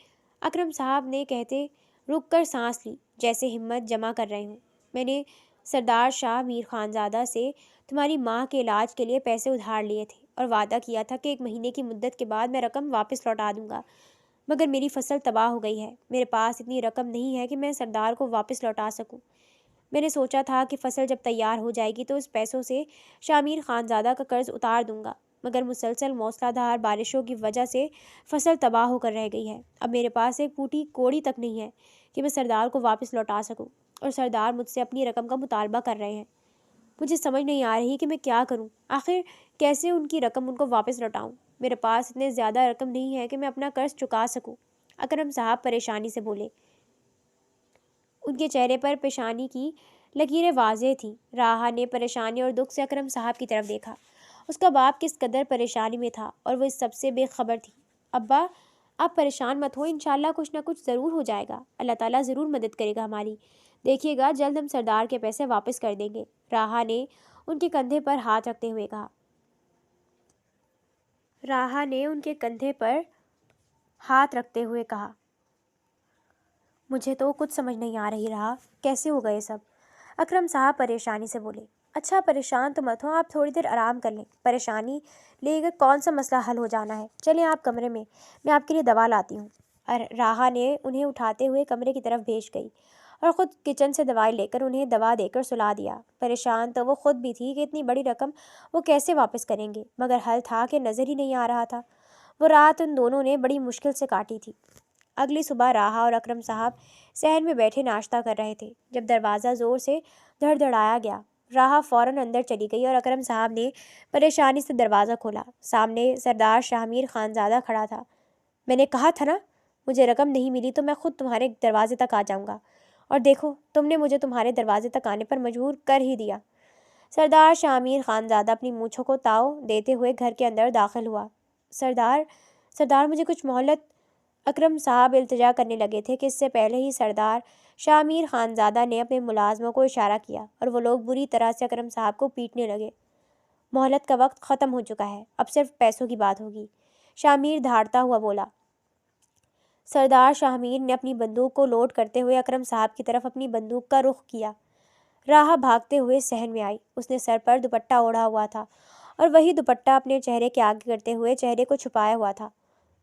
اکرم صاحب نے کہتے رک کر سانس لی، جیسے ہمت جمع کر رہے ہوں۔ میں نے سردار شاہ میر خانزادہ سے تمہاری ماں کے علاج کے لیے پیسے ادھار لیے تھے اور وعدہ کیا تھا کہ 1 مہینے کی مدت کے بعد میں رقم واپس لوٹا دوں گا، مگر میری فصل تباہ ہو گئی ہے، میرے پاس اتنی رقم نہیں ہے کہ میں سردار کو واپس لوٹا سکوں۔ میں نے سوچا تھا کہ فصل جب تیار ہو جائے گی تو اس پیسوں سے شامیر خانزادہ کا قرض اتار دوں گا، مگر مسلسل موسلا دھار بارشوں کی وجہ سے فصل تباہ ہو کر رہ گئی ہے۔ اب میرے پاس 1 پوٹی کوڑی تک نہیں ہے کہ میں سردار کو واپس لوٹا سکوں، اور سردار مجھ سے اپنی رقم کا مطالبہ کر رہے ہیں۔ مجھے سمجھ نہیں آ رہی کہ میں کیا کروں، آخر کیسے ان کی رقم ان کو واپس لوٹاؤں؟ میرے پاس اتنے زیادہ رقم نہیں ہے کہ میں اپنا قرض چکا سکوں، اکرم صاحب پریشانی سے بولے۔ ان کے چہرے پر پیشانی کی لکیریں واضح تھیں۔ راہا نے پریشانی اور دکھ سے اکرم صاحب کی طرف دیکھا۔ اس کا باپ کس قدر پریشانی میں تھا اور وہ اس سب سے بے خبر تھی۔ ابا، آپ پریشان مت ہو، انشاءاللہ کچھ نہ کچھ ضرور ہو جائے گا، اللہ تعالیٰ ضرور مدد کرے گا ہماری، دیکھیے گا جلد ہم سردار کے پیسے واپس کر دیں گے، راہا نے ان کے کندھے پر ہاتھ رکھتے ہوئے کہا۔ راہا نے ان کے کندھے پر ہاتھ رکھتے ہوئے کہا۔ مجھے تو کچھ سمجھ نہیں آ رہی راہا، کیسے ہو گئے سب؟ اکرم صاحب پریشانی سے بولے۔ اچھا پریشان تو مت ہو، آپ تھوڑی دیر آرام کر لیں، پریشانی لے کر کون سا مسئلہ حل ہو جانا ہے، چلیں آپ کمرے میں آپ کے لیے دوا لاتی ہوں۔ اور راہا نے انہیں اٹھاتے ہوئے کمرے کی طرف بھیج گئی اور خود کچن سے دوائی لے کر انہیں دوا دے کر سلا دیا۔ پریشان تو وہ خود بھی تھی کہ اتنی بڑی رقم وہ کیسے واپس کریں گے، مگر حل تھا کہ نظر ہی نہیں آ رہا تھا۔ وہ رات ان دونوں نے بڑی مشکل سے کاٹی تھی۔ اگلی صبح راہا اور اکرم صاحب صحن میں بیٹھے ناشتہ کر رہے تھے، جب دروازہ زور سے دھڑ دھڑایا گیا۔ راہا فوراً اندر چلی گئی اور اکرم صاحب نے پریشانی سے دروازہ کھولا۔ سامنے سردار شاہ میر خانزادہ کھڑا تھا۔ میں نے کہا تھا نا، مجھے رقم نہیں ملی تو میں خود تمہارے دروازے تک آ جاؤں گا، اور دیکھو تم نے مجھے تمہارے دروازے تک آنے پر مجبور کر ہی دیا۔ سردار شامیر خانزادہ اپنی مونچھوں کو تاؤ دیتے ہوئے گھر کے اندر داخل ہوا۔ سردار مجھے کچھ مہلت۔ اکرم صاحب التجا کرنے لگے تھے کہ اس سے پہلے ہی سردار شامیر خانزادہ نے اپنے ملازموں کو اشارہ کیا اور وہ لوگ بری طرح سے اکرم صاحب کو پیٹنے لگے۔ مہلت کا وقت ختم ہو چکا ہے، اب صرف پیسوں کی بات ہوگی، شامیر دھاڑتا ہوا بولا۔ سردار شامیر نے اپنی بندوق کو لوڈ کرتے ہوئے اکرم صاحب کی طرف اپنی بندوق کا رخ کیا۔ راہا بھاگتے ہوئے صحن میں آئی۔ اس نے سر پر دوپٹہ اوڑھا ہوا تھا اور وہی دوپٹہ اپنے چہرے کے آگے کرتے ہوئے چہرے کو چھپایا ہوا تھا۔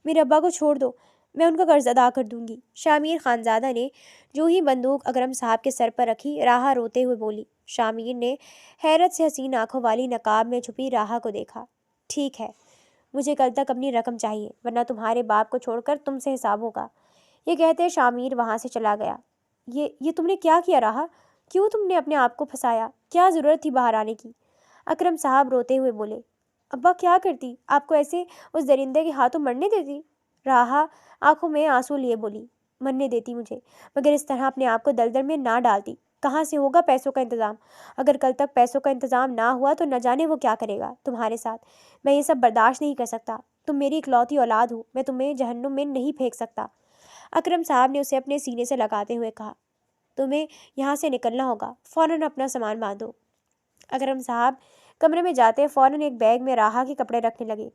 میرے ابا کو چھوڑ دو، میں ان کا قرض ادا کر دوں گی۔ شامیر خانزادہ نے جو ہی بندوق اکرم صاحب کے سر پر رکھی، راہا روتے ہوئے بولی۔ شامیر نے حیرت سے حسین آنکھوں والی نقاب میں چھپی راہا کو دیکھا۔ ٹھیک ہے، مجھے کل تک اپنی رقم چاہیے، ورنہ تمہارے باپ کو چھوڑ کر تم سے حساب ہوگا۔ یہ کہتے شامیر وہاں سے چلا گیا۔ یہ تم نے کیا کیا راہا؟ کیوں تم نے اپنے آپ کو پھنسایا؟ کیا ضرورت تھی باہر آنے کی؟ اکرم صاحب روتے ہوئے بولے۔ ابا کیا کرتی؟ آپ کو ایسے اس درندے کے ہاتھوں مرنے دیتی؟ راہا آنکھوں میں آنسو لیے بولی۔ مرنے دیتی مجھے، مگر اس طرح اپنے آپ کو دلدل میں نہ ڈالتی۔ کہاں سے ہوگا پیسوں کا انتظام؟ اگر کل تک پیسوں کا انتظام نہ ہوا تو نہ جانے وہ کیا کرے گا تمہارے ساتھ۔ میں یہ سب برداشت نہیں کر سکتا۔ تم میری اکلوتی اولاد ہو، میں تمہیں جہنم میں نہیں پھینک سکتا۔ اکرم صاحب نے اسے اپنے سینے سے لگاتے ہوئے کہا۔ تمہیں یہاں سے نکلنا ہوگا، فوراً اپنا سامان باندھو۔ اکرم صاحب کمرے میں جاتے فوراً ایک بیگ میں راہا کے کپڑے رکھنے لگے۔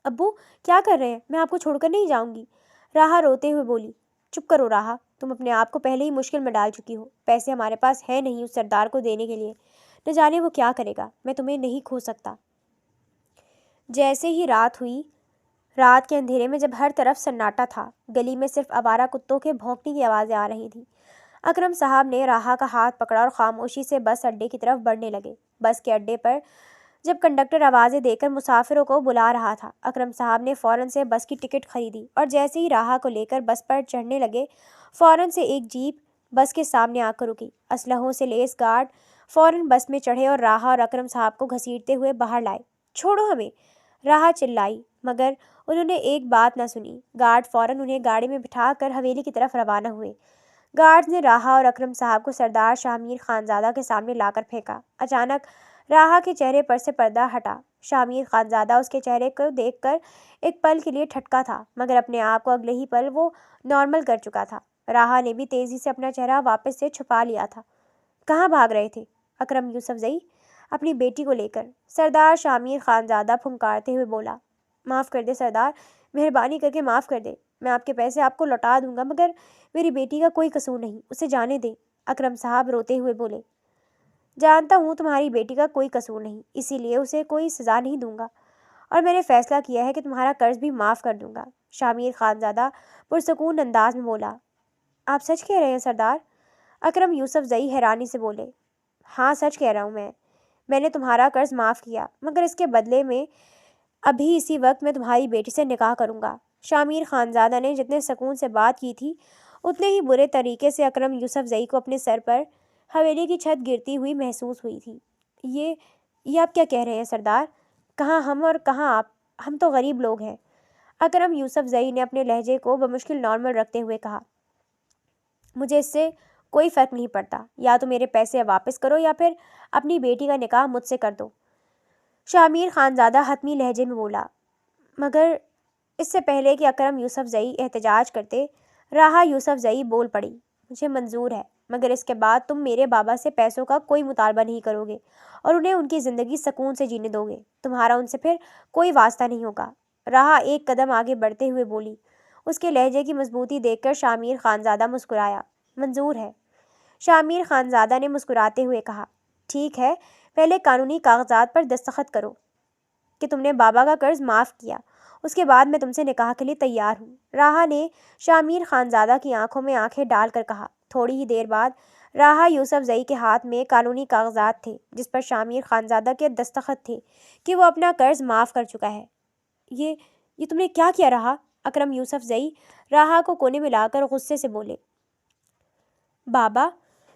ابو کیا کر رہے ہیں؟ میں آپ کو چھوڑ کر نہیں جاؤں گی، راہا روتے ہوئے بولی۔ چپ کرو راہا، تم اپنے آپ کو پہلے ہی مشکل میں ڈال چکی ہو۔ پیسے ہمارے پاس ہے نہیں اس سردار کو دینے کے لیے، نہ جانے وہ کیا کرے گا۔ میں تمہیں نہیں کھو سکتا۔ جیسے ہی رات ہوئی، رات کے اندھیرے میں جب ہر طرف سناٹا تھا، گلی میں صرف آوارہ کتوں کے بھونکنے کی آوازیں آ رہی تھیں، اکرم صاحب نے راہا کا ہاتھ پکڑا اور خاموشی سے بس اڈے کی طرف بڑھنے لگے۔ بس کے اڈے پر جب کنڈکٹر آوازیں دے کر مسافروں کو بلا رہا تھا، اکرم صاحب نے فوراً سے بس کی ٹکٹ خریدی اور جیسے ہی راہا کو لے کر بس پر چڑھنے لگے، فوراً سے ایک جیپ بس کے سامنے آ کر رکی۔ اسلحوں سے لیس گارڈ فوراً بس میں چڑھے اور راہا اور اکرم صاحب کو گھسیٹتے ہوئے باہر لائے۔ چھوڑو ہمیں، راہا چلائی، مگر انہوں نے ایک بات نہ سنی۔ گارڈ فوراً انہیں گاڑی میں بٹھا کر حویلی کی طرف روانہ ہوئے۔ گارڈز نے راہا اور اکرم صاحب کو سردار شامیر خانزادہ کے سامنے لا کر پھینکا۔ اچانک راہا کے چہرے پر سے پردہ ہٹا۔ شامیر خانزادہ اس کے چہرے کو دیکھ کر ایک پل کے لیے ٹھٹکا تھا، مگر اپنے آپ کو اگلے ہی پل وہ نارمل کر چکا تھا۔ راہا نے بھی تیزی سے اپنا چہرہ واپس سے چھپا لیا تھا۔ کہاں بھاگ رہے تھے؟ اکرم یوسفزئی اپنی بیٹی کو لے کر، سردار شامیر خانزادہ پھنکارتے ہوئے بولا۔ معاف کر دے سردار، مہربانی کر کے معاف کر دے۔ میں آپ کے پیسے آپ کو لوٹا دوں گا، مگر میری بیٹی کا کوئی قصور نہیں، اسے جانے دیں۔ اکرم صاحب روتے ہوئے بولے۔ جانتا ہوں تمہاری بیٹی کا کوئی قصور نہیں، اسی لیے اسے کوئی سزا نہیں دوں گا، اور میں نے فیصلہ کیا ہے کہ تمہارا قرض بھی معاف کر دوں گا۔ شامیر خانزادہ پرسکون انداز میں بولا۔ آپ سچ کہہ رہے ہیں سردار؟ اکرم یوسفزئی حیرانی سے بولے۔ ہاں سچ کہہ رہا ہوں میں نے تمہارا قرض معاف کیا، مگر اس کے بدلے میں ابھی اسی وقت میں تمہاری بیٹی سے نکاح کروں گا۔ شامیر خانزادہ نے جتنے سکون سے بات کی تھی، اتنے ہی برے طریقے سے اکرم یوسفزئی کو اپنے سر پر حویلی کی چھت گرتی ہوئی محسوس ہوئی تھی۔ یہ آپ کیا کہہ رہے ہیں سردار؟ کہاں ہم اور کہاں آپ؟ ہم تو غریب لوگ ہیں۔ اکرم یوسفزئی نے اپنے لہجے کو بمشکل نارمل رکھتے ہوئے کہا۔ مجھے اس سے کوئی فرق نہیں پڑتا، یا تو میرے پیسے واپس کرو یا پھر اپنی بیٹی کا نکاح مجھ سے کر دو۔ شامیر خانزادہ حتمی لہجے میں بولا۔ مگر اس سے پہلے کہ اکرم یوسفزئی احتجاج کرتے، راہا یوسفزئی بول پڑی۔ مجھے منظور ہے، مگر اس کے بعد تم میرے بابا سے پیسوں کا کوئی مطالبہ نہیں کرو گے اور انہیں ان کی زندگی سکون سے جینے دو گے۔ تمہارا ان سے پھر کوئی واسطہ نہیں ہوگا۔ راہا ایک قدم آگے بڑھتے ہوئے بولی۔ اس کے لہجے کی مضبوطی دیکھ کر شامیر خانزادہ مسکرایا۔ منظور ہے، شامیر خانزادہ نے مسکراتے ہوئے کہا۔ ٹھیک ہے، پہلے قانونی کاغذات پر دستخط کرو کہ تم نے بابا کا قرض معاف کیا، اس کے بعد میں تم سے نکاح کے لیے تیار ہوں۔ راہا نے شامیر خانزادہ کی آنکھوں میں آنکھیں ڈال کر کہا۔ تھوڑی ہی دیر بعد راہا یوسفزئی کے ہاتھ میں قانونی کاغذات تھے، جس پر شامیر خانزادہ کے دستخط تھے کہ وہ اپنا قرض معاف کر چکا ہے۔ یہ تم نے کیا کیا راہا؟ اکرم یوسفزئی راہا کو کونے میں لا کر غصے سے بولے۔ بابا،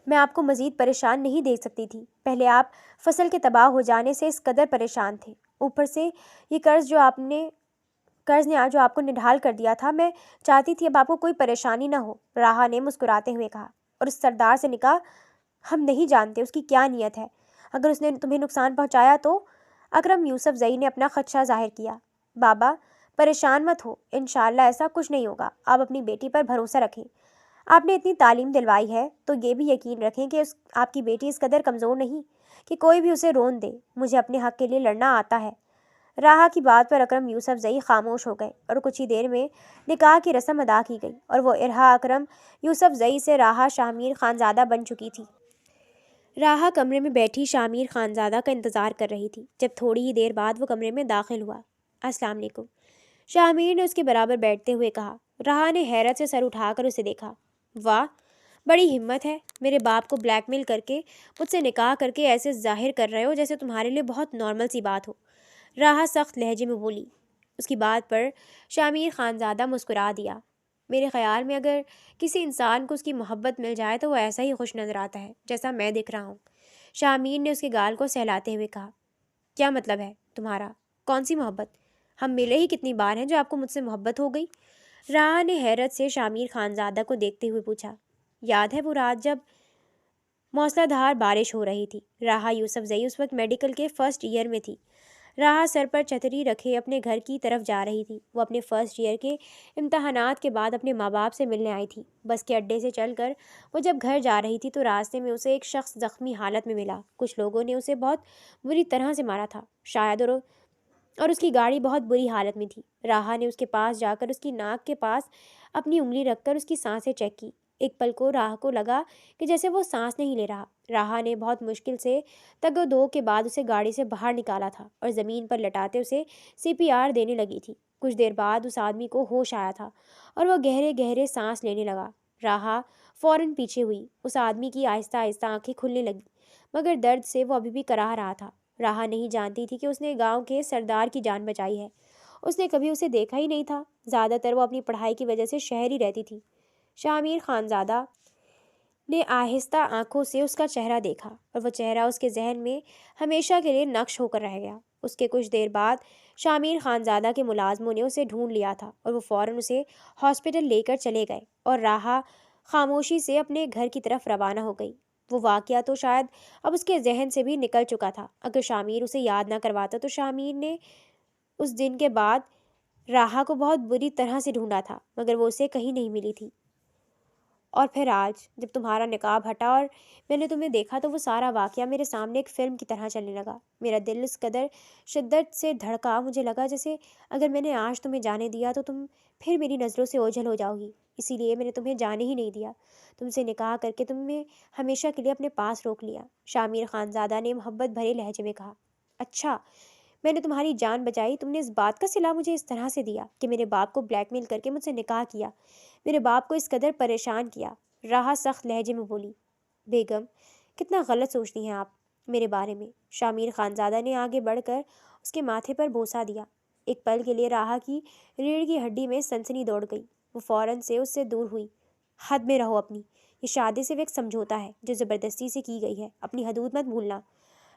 میں آپ کو مزید پریشان نہیں دیکھ سکتی تھی۔ پہلے آپ فصل کے تباہ ہو جانے سے اس قدر پریشان تھے، اوپر سے یہ قرض جو آپ نے قرض نے آج جو آپ کو نڈھال کر دیا تھا، میں چاہتی تھی اب آپ کو کوئی پریشانی نہ ہو، راہا نے مسکراتے ہوئے کہا۔ اور اس سردار سے نے کہا، ہم نہیں جانتے اس کی کیا نیت ہے، اگر اس نے تمہیں نقصان پہنچایا تو۔ اکرم یوسف زئی نے اپنا خدشہ ظاہر کیا۔ بابا پریشان مت ہو، انشاءاللہ ایسا کچھ نہیں ہوگا، آپ اپنی بیٹی پر بھروسہ رکھیں، آپ نے اتنی تعلیم دلوائی ہے تو یہ بھی یقین رکھیں کہ آپ کی بیٹی اس قدر کمزور نہیں کہ کوئی بھی اسے رون دے، مجھے اپنے حق کے لیے لڑنا آتا ہے۔ راہا کی بات پر اکرم یوسف زئی خاموش ہو گئے اور کچھ ہی دیر میں نکاح کی رسم ادا کی گئی اور وہ ارہا اکرم یوسف زئی سے راہا شاہ خانزادہ بن چکی تھی۔ راہا کمرے میں بیٹھی شاہ خانزادہ کا انتظار کر رہی تھی۔ جب تھوڑی ہی دیر بعد وہ کمرے میں داخل ہوا، السلام علیکم، شاہ نے اس کے برابر بیٹھتے ہوئے کہا۔ راہا نے حیرت سے سر اٹھا کر اسے دیکھا۔ واہ، بڑی ہمت ہے، میرے باپ کو بلیک میل کر کے مجھ سے نکاح کر کے ایسے ظاہر کر رہے ہو جیسے تمہارے لیے بہت نارمل سی بات ہو، راہا سخت لہجے میں بولی۔ اس کی بات پر شاہ خانزادہ مسکرا دیا۔ میرے خیال میں اگر کسی انسان کو اس کی محبت مل جائے تو وہ ایسا ہی خوش نظر آتا ہے جیسا میں دکھ رہا ہوں۔ شاہ نے اس کے گال کو سہلاتے ہوئے کہا۔ کیا مطلب ہے تمہارا؟ کون سی محبت؟ ہم ملے ہی کتنی بار ہیں جو آپ کو مجھ سے محبت ہو گئی؟ راہا نے حیرت سے شاہ خانزادہ کو دیکھتے ہوئے پوچھا۔ یاد ہے وہ رات جب موسلا دھار بارش ہو رہی تھی؟ راہا یوسف زئی اس وقت میڈیکل کے فرسٹ ایئر میں تھی۔ راہا سر پر چھتری رکھے اپنے گھر کی طرف جا رہی تھی۔ وہ اپنے فرسٹ ایئر کے امتحانات کے بعد اپنے ماں باپ سے ملنے آئی تھی۔ بس کے اڈے سے چل کر وہ جب گھر جا رہی تھی تو راستے میں اسے ایک شخص زخمی حالت میں ملا۔ کچھ لوگوں نے اسے بہت بری طرح سے مارا تھا شاید، اور اس کی گاڑی بہت بری حالت میں تھی۔ راہا نے اس کے پاس جا کر اس کی ناک کے پاس اپنی انگلی رکھ کر اس کی سانسیں چیک کی۔ ایک پل کو راہا کو لگا کہ جیسے وہ سانس نہیں لے رہا۔ راہا نے بہت مشکل سے تگ و دو کے بعد اسے گاڑی سے باہر نکالا تھا اور زمین پر لٹاتے اسے CPR دینے لگی تھی۔ کچھ دیر بعد اس آدمی کو ہوش آیا تھا اور وہ گہرے گہرے سانس لینے لگا۔ راہا فوراً پیچھے ہوئی۔ اس آدمی کی آہستہ آہستہ آنکھیں کھلنے لگی مگر درد سے وہ ابھی بھی کراہ رہا تھا۔ راہا نہیں جانتی تھی کہ اس نے گاؤں کے سردار کی جان بچائی ہے۔ اس نے کبھی اسے دیکھا ہی نہیں تھا، زیادہ تر وہ اپنی پڑھائی کی وجہ سے شہر ہی رہتی تھی۔ شاہ خانزادہ نے آہستہ آنکھوں سے اس کا چہرہ دیکھا اور وہ چہرہ اس کے ذہن میں ہمیشہ کے لیے نقش ہو کر رہ گیا۔ اس کے کچھ دیر بعد شاہ خانزادہ کے ملازموں نے اسے ڈھونڈ لیا تھا اور وہ فوراً اسے ہاسپٹل لے کر چلے گئے اور راہا خاموشی سے اپنے گھر کی طرف روانہ ہو گئی۔ وہ واقعہ تو شاید اب اس کے ذہن سے بھی نکل چکا تھا۔ اگر شاہ اسے یاد نہ کرواتا تو شاہ نے اس دن کے بعد راہا کو بہت بری طرح سے ڈھونڈا تھا مگر وہ اسے کہیں نہیں ملی تھی۔ اور پھر آج جب تمہارا نقاب ہٹا اور میں نے تمہیں دیکھا تو وہ سارا واقعہ میرے سامنے ایک فلم کی طرح چلنے لگا۔ میرا دل اس قدر شدت سے دھڑکا، مجھے لگا جیسے اگر میں نے آج تمہیں جانے دیا تو تم پھر میری نظروں سے اوجھل ہو جاؤ گی، اسی لیے میں نے تمہیں جانے ہی نہیں دیا۔ تم سے نکاح کر کے تمہیں ہمیشہ کے لیے اپنے پاس روک لیا، شاہ خانزادہ نے محبت بھرے لہجے میں کہا۔ اچھا، میں نے تمہاری جان بچائی، تم نے اس بات کا صلہ مجھے اس طرح سے دیا کہ میرے باپ کو بلیک میل کر کے مجھ سے نکاح کیا، میرے باپ کو اس قدر پریشان کیا، راہا سخت لہجے میں بولی۔ بیگم، کتنا غلط سوچتی ہیں آپ میرے بارے میں۔ شاہ خانزادہ نے آگے بڑھ کر اس کے ماتھے پر بوسہ دیا۔ ایک پل کے لیے راہا کی ریڑھ کی ہڈی میں سنسنی دوڑ گئی۔ وہ فوراً سے اس سے دور ہوئی۔ حد میں رہو اپنی، یہ شادی صرف ایک سمجھوتا ہے جو زبردستی سے کی گئی ہے، اپنی حدود مت بھولنا،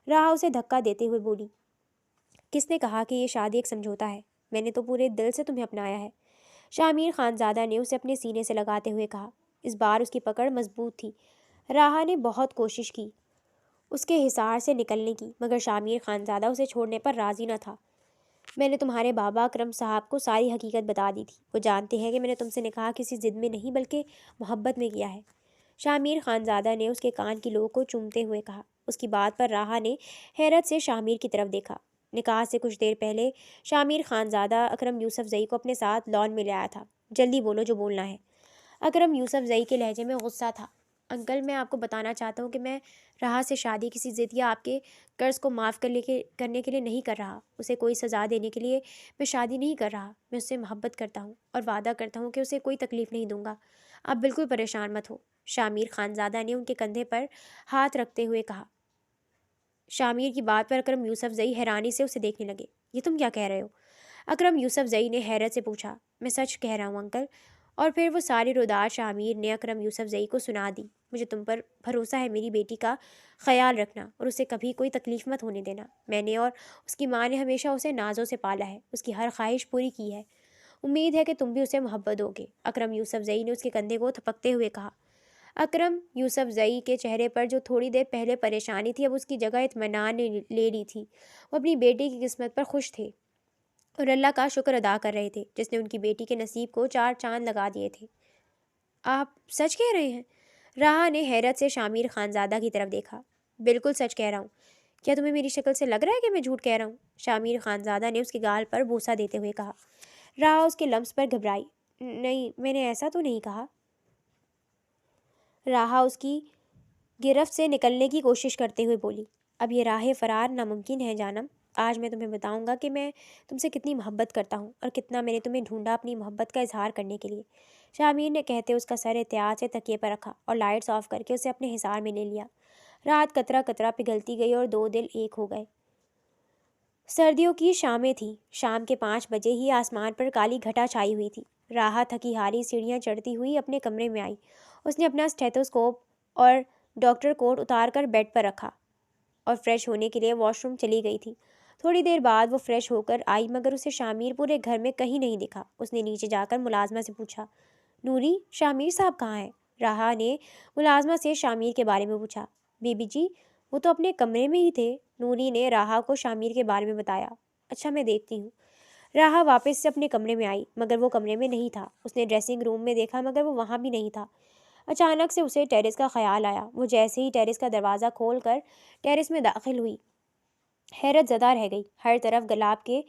راہا اسے دھکا دیتے ہوئے بولی۔ کس نے کہا کہ یہ شادی ایک سمجھوتا ہے؟ میں نے تو پورے دل سے تمہیں اپنایا ہے، شاہ خانزادہ نے اسے اپنے سینے سے لگاتے ہوئے کہا۔ اس بار اس کی پکڑ مضبوط تھی۔ راہا نے بہت کوشش کی اس کے حصار سے نکلنے کی مگر شاہ خانزادہ اسے چھوڑنے پر راضی نہ تھا۔ میں نے تمہارے بابا اکرم صاحب کو ساری حقیقت بتا دی تھی، وہ جانتے ہیں کہ میں نے تم سے نکاح کسی ضد میں نہیں بلکہ محبت میں کیا ہے، شاہ خانزادہ نے اس کے کان کی لو کو چومتے ہوئے کہا۔ اس کی بات پر راہا نے حیرت سے شاہ کی طرف دیکھا۔ نکاح سے کچھ دیر پہلے شاہ خانزادہ اکرم یوسف زئی کو اپنے ساتھ لان میں لے آیا تھا۔ جلدی بولو جو بولنا ہے۔ اکرم یوسف زئی کے لہجے میں غصہ تھا۔ انکل، میں آپ کو بتانا چاہتا ہوں کہ میں راہا سے شادی کسی ضد یا آپ کے قرض کو معاف کرنے کے لیے نہیں کر رہا، اسے کوئی سزا دینے کے لیے میں شادی نہیں کر رہا، میں اس سے محبت کرتا ہوں اور وعدہ کرتا ہوں کہ اسے کوئی تکلیف نہیں دوں گا، آپ بالکل پریشان مت ہو، شاہ خانزادہ نے ان کے کندھے پر ہاتھ رکھتے ہوئے کہا۔ شاہ کی بات پر اکرم یوسف زئی حیرانی سے اسے دیکھنے لگے۔ یہ تم کیا کہہ رہے ہو؟ اکرم یوسف زئی نے حیرت سے پوچھا۔ میں سچ کہہ رہا ہوں انکل، اور پھر وہ ساری رودات شامیر نے اکرم یوسف زئی کو سنا دی۔ مجھے تم پر بھروسہ ہے، میری بیٹی کا خیال رکھنا اور اسے کبھی کوئی تکلیف مت ہونے دینا۔ میں نے اور اس کی ماں نے ہمیشہ اسے نازوں سے پالا ہے، اس کی ہر خواہش پوری کی ہے۔ امید ہے کہ تم بھی اسے محبت دو گے، اکرم یوسف زئی نے اس کے کندھے کو تھپکتے ہوئے کہا۔ اکرم یوسف زئی کے چہرے پر جو تھوڑی دیر پہلے پریشانی تھی اب اس کی جگہ اطمینان نے لے لی تھی۔ وہ اپنی بیٹی کی قسمت پر خوش تھے اور اللہ کا شکر ادا کر رہے تھے جس نے ان کی بیٹی کے نصیب کو 4 چاند لگا دیے تھے۔ آپ سچ کہہ رہے ہیں؟ راہا نے حیرت سے شامیر خانزادہ کی طرف دیکھا۔ بالکل سچ کہہ رہا ہوں۔ کیا تمہیں میری شکل سے لگ رہا ہے کہ میں جھوٹ کہہ رہا ہوں؟ شامیر خانزادہ نے اس کے گال پر بوسہ دیتے ہوئے کہا۔ راہا اس کے لمس پر گھبرائی۔ نہیں، میں نے ایسا تو نہیں کہا۔ راہا اس کی گرفت سے نکلنے کی کوشش کرتے ہوئے بولی۔ اب یہ راہ فرار ناممکن ہے جانم۔ آج میں تمہیں بتاؤں گا کہ میں تم سے کتنی محبت کرتا ہوں اور کتنا میں نے تمہیں ڈھونڈا اپنی محبت کا اظہار کرنے کے لیے۔ شامیر نے کہتے اس کا سر احتیاط سے تکیے پر رکھا اور لائٹس آف کر کے اسے اپنے حصار میں لے لیا۔ رات قطرہ قطرہ پگھلتی گئی اور 2 دل ایک ہو گئے۔ سردیوں کی شامیں تھیں۔ شام کے 5 بجے ہی آسمان پر کالی گھٹا چھائی ہوئی تھی۔ راحہ تھکی ہاری سیڑھیاں چڑھتی ہوئی اپنے کمرے میں آئی۔ اس نے اپنا اسٹیتھوسکوپ اور ڈاکٹر کوٹ اتار کر بیڈ پر رکھا اور فریش ہونے کے لیے واش روم چلی گئی تھی۔ تھوڑی دیر بعد وہ فریش ہو کر آئی مگر اسے شامیر پورے گھر میں کہیں نہیں دکھا۔ اس نے نیچے جا کر ملازمہ سے پوچھا، نوری، شامیر صاحب کہاں ہیں؟ راحہ نے ملازمہ سے شامیر کے بارے میں پوچھا۔ بی بی جی، وہ تو اپنے کمرے میں ہی تھے۔ نوری نے راحہ کو شامیر کے بارے میں بتایا۔ اچھا، میں دیکھتی ہوں۔ راحہ واپس سے اپنے کمرے میں آئی مگر وہ کمرے میں نہیں تھا۔ اس نے ڈریسنگ روم میں دیکھا مگر وہ وہاں بھی نہیں تھا۔ اچانک سے اسے ٹیرس کا خیال آیا۔ وہ جیسے ہی ٹیرس کا دروازہ کھول کر ٹیرس میں داخل ہوئی، حیرت زدہ رہ گئی۔ ہر طرف گلاب کے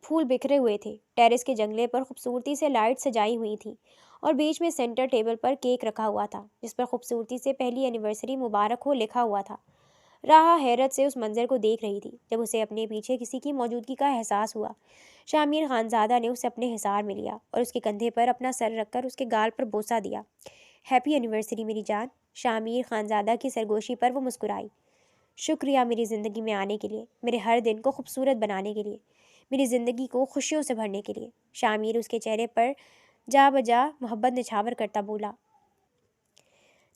پھول بکھرے ہوئے تھے۔ ٹیرس کے جنگلے پر خوبصورتی سے لائٹ سجائی ہوئی تھیں اور بیچ میں سینٹر ٹیبل پر کیک رکھا ہوا تھا جس پر خوبصورتی سے پہلی اینیورسری مبارک ہو لکھا ہوا تھا۔ راحہ حیرت سے اس منظر کو دیکھ رہی تھی جب اسے اپنے پیچھے کسی کی موجودگی کا احساس ہوا۔ شامیر خانزادہ نے اسے اپنے حصار میں لیا اور اس کے کندھے پر اپنا سر رکھ کر اس کے گال پر بوسہ دیا۔ ہیپی اینیورسری میری جان۔ شامیر خانزادہ کی سرگوشی پر وہ مسکرائی۔ شکریہ میری زندگی میں آنے کے لیے، میرے ہر دن کو خوبصورت بنانے کے لیے، میری زندگی کو خوشیوں سے بھرنے کے لیے۔ شامیر اس کے چہرے پر جا بجا محبت نچھاور کرتا بولا۔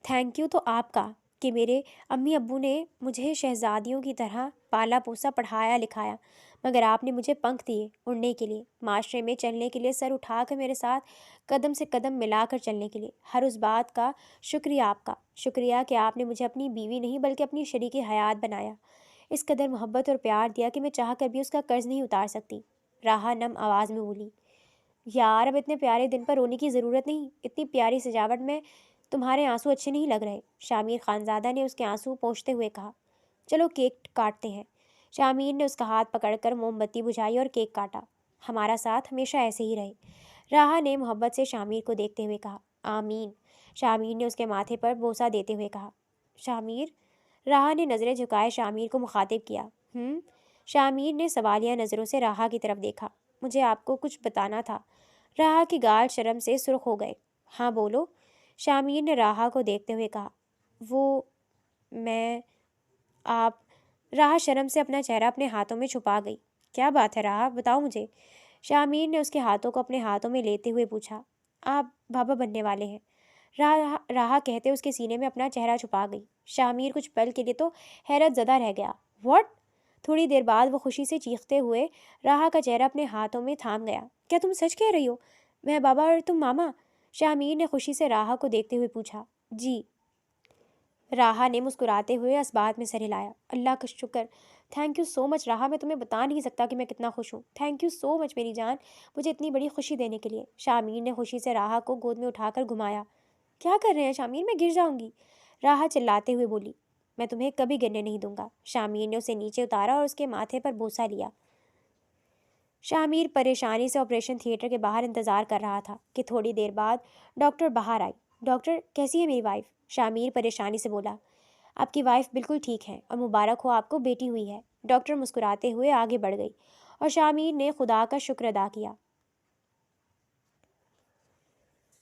تھینک یو تو آپ کا کہ میرے امی ابو نے مجھے شہزادیوں کی طرح پالا پوسا، پڑھایا لکھایا، مگر آپ نے مجھے پنکھ دیے اڑنے کے لیے، معاشرے میں چلنے کے لیے، سر اٹھا کر میرے ساتھ قدم سے قدم ملا کر چلنے کے لیے۔ ہر اس بات کا شکریہ آپ کا۔ شکریہ کہ آپ نے مجھے اپنی بیوی نہیں بلکہ اپنی شریک حیات بنایا، اس قدر محبت اور پیار دیا کہ میں چاہ کر بھی اس کا قرض نہیں اتار سکتی۔ راحہ نم آواز میں بولی۔ یار، اب اتنے پیارے دن پر رونے کی ضرورت نہیں، اتنی پیاری سجاوٹ میں تمہارے آنسو اچھے نہیں لگ رہے۔ شامیر خانزادہ نے اس کے آنسو پوچھتے ہوئے کہا۔ چلو کیک کاٹتے ہیں۔ شامیر نے اس کا ہاتھ پکڑ کر موم بتی بجھائی اور کیک کاٹا۔ ہمارا ساتھ ہمیشہ ایسے ہی رہے۔ راحہ نے محبت سے شامیر کو دیکھتے ہوئے کہا۔ آمین۔ شامیر نے اس کے ماتھے پر بوسہ دیتے ہوئے کہا۔ شامیر؟ راحہ نے نظریں جھکائے شامیر کو مخاطب کیا۔ شامیر نے سوالیہ نظروں سے راحہ کی طرف دیکھا۔ مجھے آپ کو کچھ بتانا تھا۔ راحہ کی گال شرم سے سرخ ہو گئے۔ ہاں بولو، شامیر نے راحہ کو دیکھتے ہوئے کہا۔ آپ راحہ شرم سے اپنا چہرہ اپنے ہاتھوں میں چھپا گئی۔ کیا بات ہے راحہ، بتاؤ مجھے۔ شامیر نے اس کے ہاتھوں کو اپنے ہاتھوں میں لیتے ہوئے پوچھا۔ آپ بابا بننے والے ہیں۔ راحہ کہتے اس کے سینے میں اپنا چہرہ چھپا گئی۔ شامیر کچھ پل کے لیے تو حیرت زدہ رہ گیا۔ واٹ؟ تھوڑی دیر بعد وہ خوشی سے چیختے ہوئے راحہ کا چہرہ اپنے ہاتھوں میں تھام گیا۔ کیا تم سچ کہہ رہی ہو؟ میں بابا اور تم ماما؟ شامیر نے خوشی سے راحہ کو دیکھتے ہوئے پوچھا۔ جی۔ راحہ نے مسکراتے ہوئے اس بات میں سر ہلایا۔ اللہ کا شکر، تھینک یو سو مچ راحہ، میں تمہیں بتا نہیں سکتا کہ میں کتنا خوش ہوں۔ تھینک یو سو مچ میری جان، مجھے اتنی بڑی خوشی دینے کے لیے۔ شامیر نے خوشی سے راحہ کو گود میں اٹھا کر گھمایا۔ کیا کر رہے ہیں شامیر، میں گر جاؤں گی، راحہ چلاتے ہوئے بولی۔ میں تمہیں کبھی گرنے نہیں دوں گا۔ شامیر نے اسے نیچے اتارا اور اس کے ماتھے پر بوسہ لیا۔ شامیر پریشانی سے آپریشن تھیٹر کے باہر انتظار کر رہا تھا کہ تھوڑی دیر بعد ڈاکٹر باہر آئی۔ ڈاکٹر، کیسی ہے میری وائف؟ شامیر پریشانی سے بولا۔ آپ کی وائف بالکل ٹھیک ہے اور مبارک ہو آپ کو بیٹی ہوئی ہے۔ ڈاکٹر مسکراتے ہوئے آگے بڑھ گئی اور شامیر نے خدا کا شکر ادا کیا۔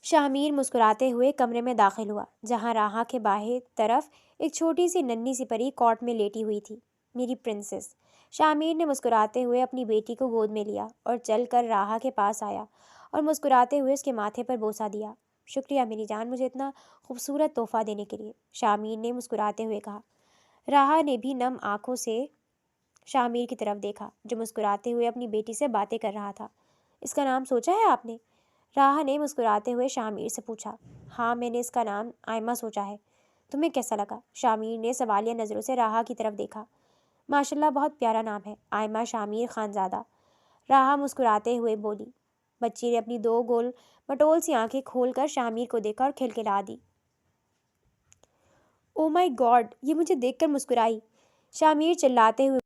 شامیر مسکراتے ہوئے کمرے میں داخل ہوا جہاں راحہ کے باہر طرف ایک چھوٹی سی ننھی سی پری کاٹ میں لیٹی ہوئی تھی۔ میری پرنسس۔ شامیر نے مسکراتے ہوئے اپنی بیٹی کو گود میں لیا اور چل کر راحہ کے پاس آیا اور مسکراتے ہوئے اس کے ماتھے پر بوسہ دیا۔ شکریہ میری جان، مجھے اتنا خوبصورت تحفہ دینے کے لیے، شامیر نے مسکراتے ہوئے کہا۔ راہا نے بھی نم آنکھوں سے شامیر کی طرف دیکھا جو مسکراتے ہوئے اپنی بیٹی سے باتیں کر رہا تھا۔ اس کا نام سوچا ہے آپ نے؟ راہا نے مسکراتے ہوئے شامیر سے پوچھا۔ ہاں، میں نے اس کا نام آئمہ سوچا ہے۔ تمہیں کیسا لگا؟ شامیر نے سوالیہ نظروں سے راہا کی طرف دیکھا۔ ماشاءاللہ، بہت پیارا نام ہے، آئمہ شامیر خانزادہ، راہا مسکراتے ہوئے بولی۔ بچی نے اپنی 2 گول مٹول سی آنکھیں کھول کر شامیر کو دیکھا اور کھلکھلا دی۔ او مائی گاڈ، یہ مجھے دیکھ کر مسکرائی، شامیر چلاتے ہوئے